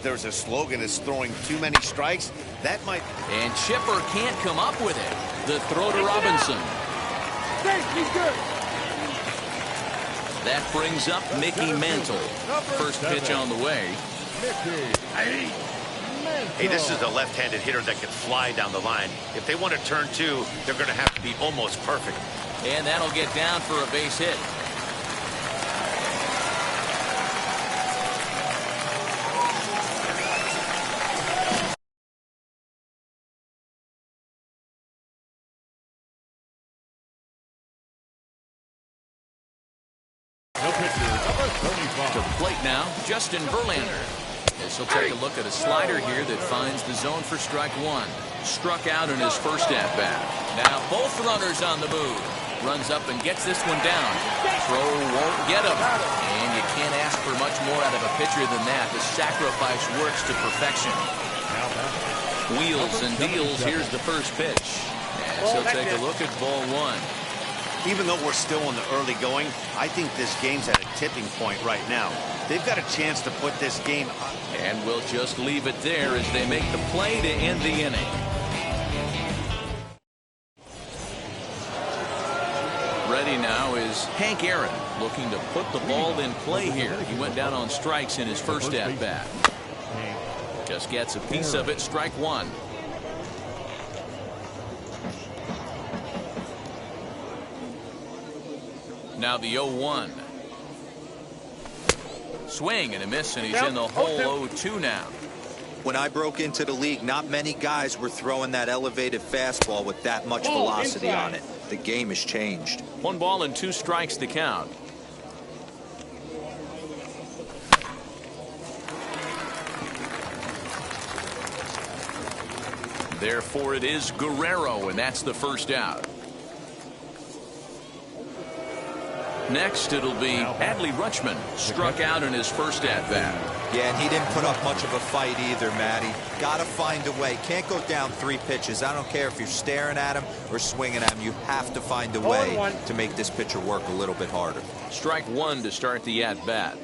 There's a slogan is throwing too many strikes. That might. And Chipper can't come up with it. The throw to Robinson. That brings up Mickey Mantle. First pitch on the way. Hey, this is a left-handed hitter that can fly down the line. If they want to turn two, they're going to have to be almost perfect. And that'll get down for a base hit. To the plate now, Justin Verlander. This will take a look at a slider here that finds the zone for strike one. Struck out in his first at-bat. Now both runners on the move. Runs up and gets this one down. Throw won't get him. And you can't ask for much more out of a pitcher than that. The sacrifice works to perfection. Wheels and deals. Here's the first pitch. And so take a look at ball one. Even though we're still in the early going, I think this game's at a tipping point right now. They've got a chance to put this game on. And we'll just leave it there as they make the play to end the inning. Ready now is Hank Aaron, looking to put the ball in play here. He went down on strikes in his first at-bat. Just gets a piece of it, strike one. Now the 0-1. Swing and a miss, and he's in the hole 0-2 now. When I broke into the league, not many guys were throwing that elevated fastball with that much velocity on it. The game has changed. 1 ball and 2 strikes to count. Therefore, it is Guerrero, and that's the first out. Next, it'll be Adley Rutschman, struck out in his first at-bat. Yeah, and he didn't put up much of a fight either, Matty. Got to find a way. Can't go down 3 pitches. I don't care if you're staring at him or swinging at him. You have to find a way to make this pitcher work a little bit harder. Strike one to start the at-bat.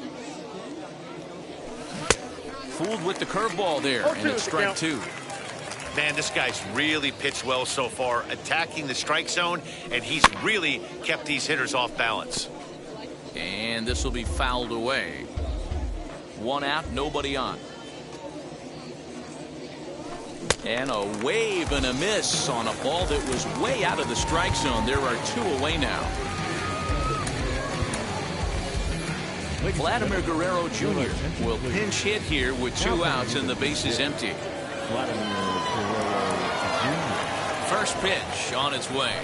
Fooled with the curveball there, and it's strike two. Man, this guy's really pitched well so far, attacking the strike zone, and he's really kept these hitters off balance. And this will be fouled away. 1 out, nobody on. And a wave and a miss on a ball that was way out of the strike zone. There are 2 away now. Vladimir Guerrero Jr. will pinch hit here with 2 outs and the base is empty. First pitch on its way.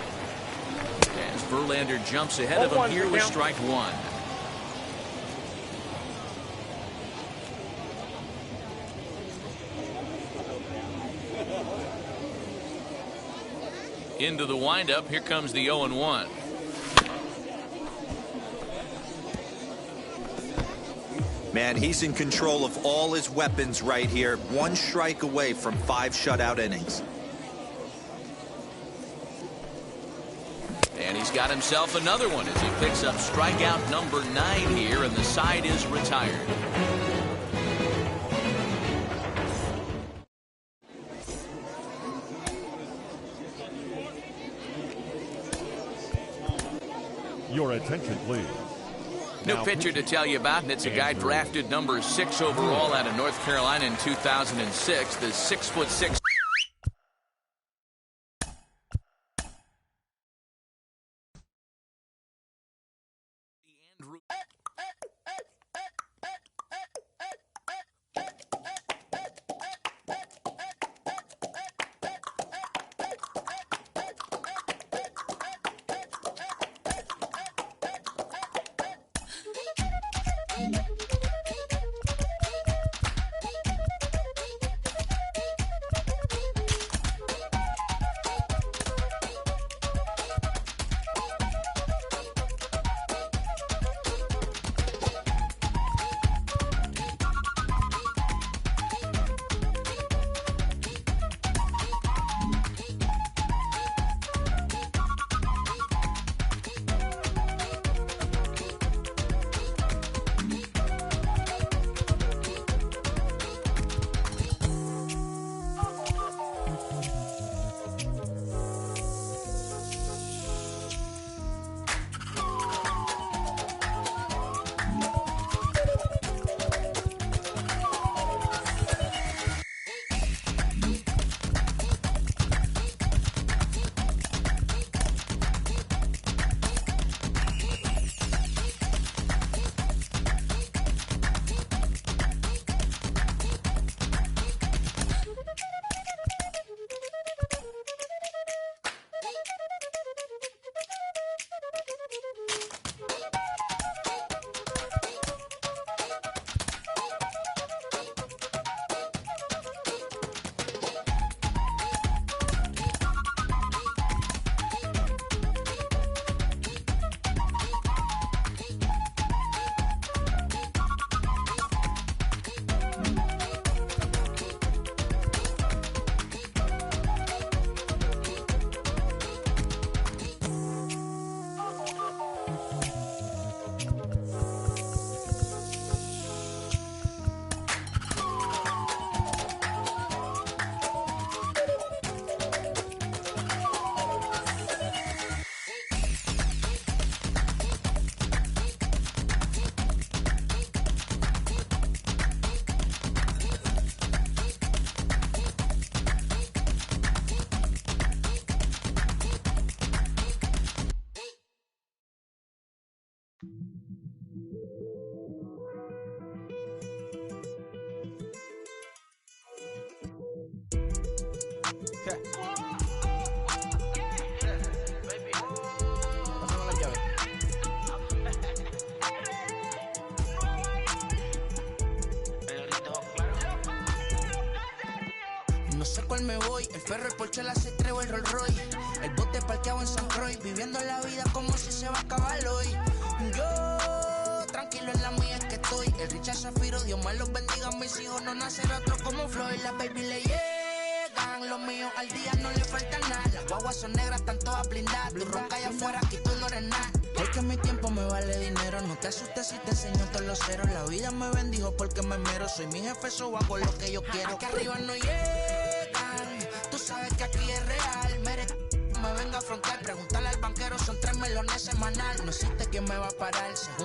As Verlander jumps ahead of him here with strike one. Into the windup. Here comes the 0-1. Man, he's in control of all his weapons right here. 1 strike away from 5 shutout innings. He's got himself another one as he picks up strikeout number 9 here, and the side is retired. Your attention, please. New pitcher to tell you about, and it's a guy drafted number 6 overall out of North Carolina in 2006. The 6'6". No sé cuál me voy, el ferro, el Porsche, la C3 o el Rolls Royce. El bote parqueado en San Croix, viviendo la vida como si se va a acabar hoy. Yo, tranquilo en la mía es que estoy. El Richard Zafiro, Dios más los bendiga, mis hijos no nacerá otro como Floyd. Las baby le llegan, los míos al día no le falta nada. Las guaguas son negras, están todas blindadas. Tú ronca allá afuera, aquí tú no eres nada. Es que mi tiempo me vale dinero, no te asustes si te enseño todos los ceros. La vida me bendijo porque me mero, soy mi jefe, so hago lo que yo quiero. Aquí arriba no llegan, tú sabes que aquí es real. Me venga a frontear, preguntarle al banquero, son 3 melones semanal. No existe quien me va a parar.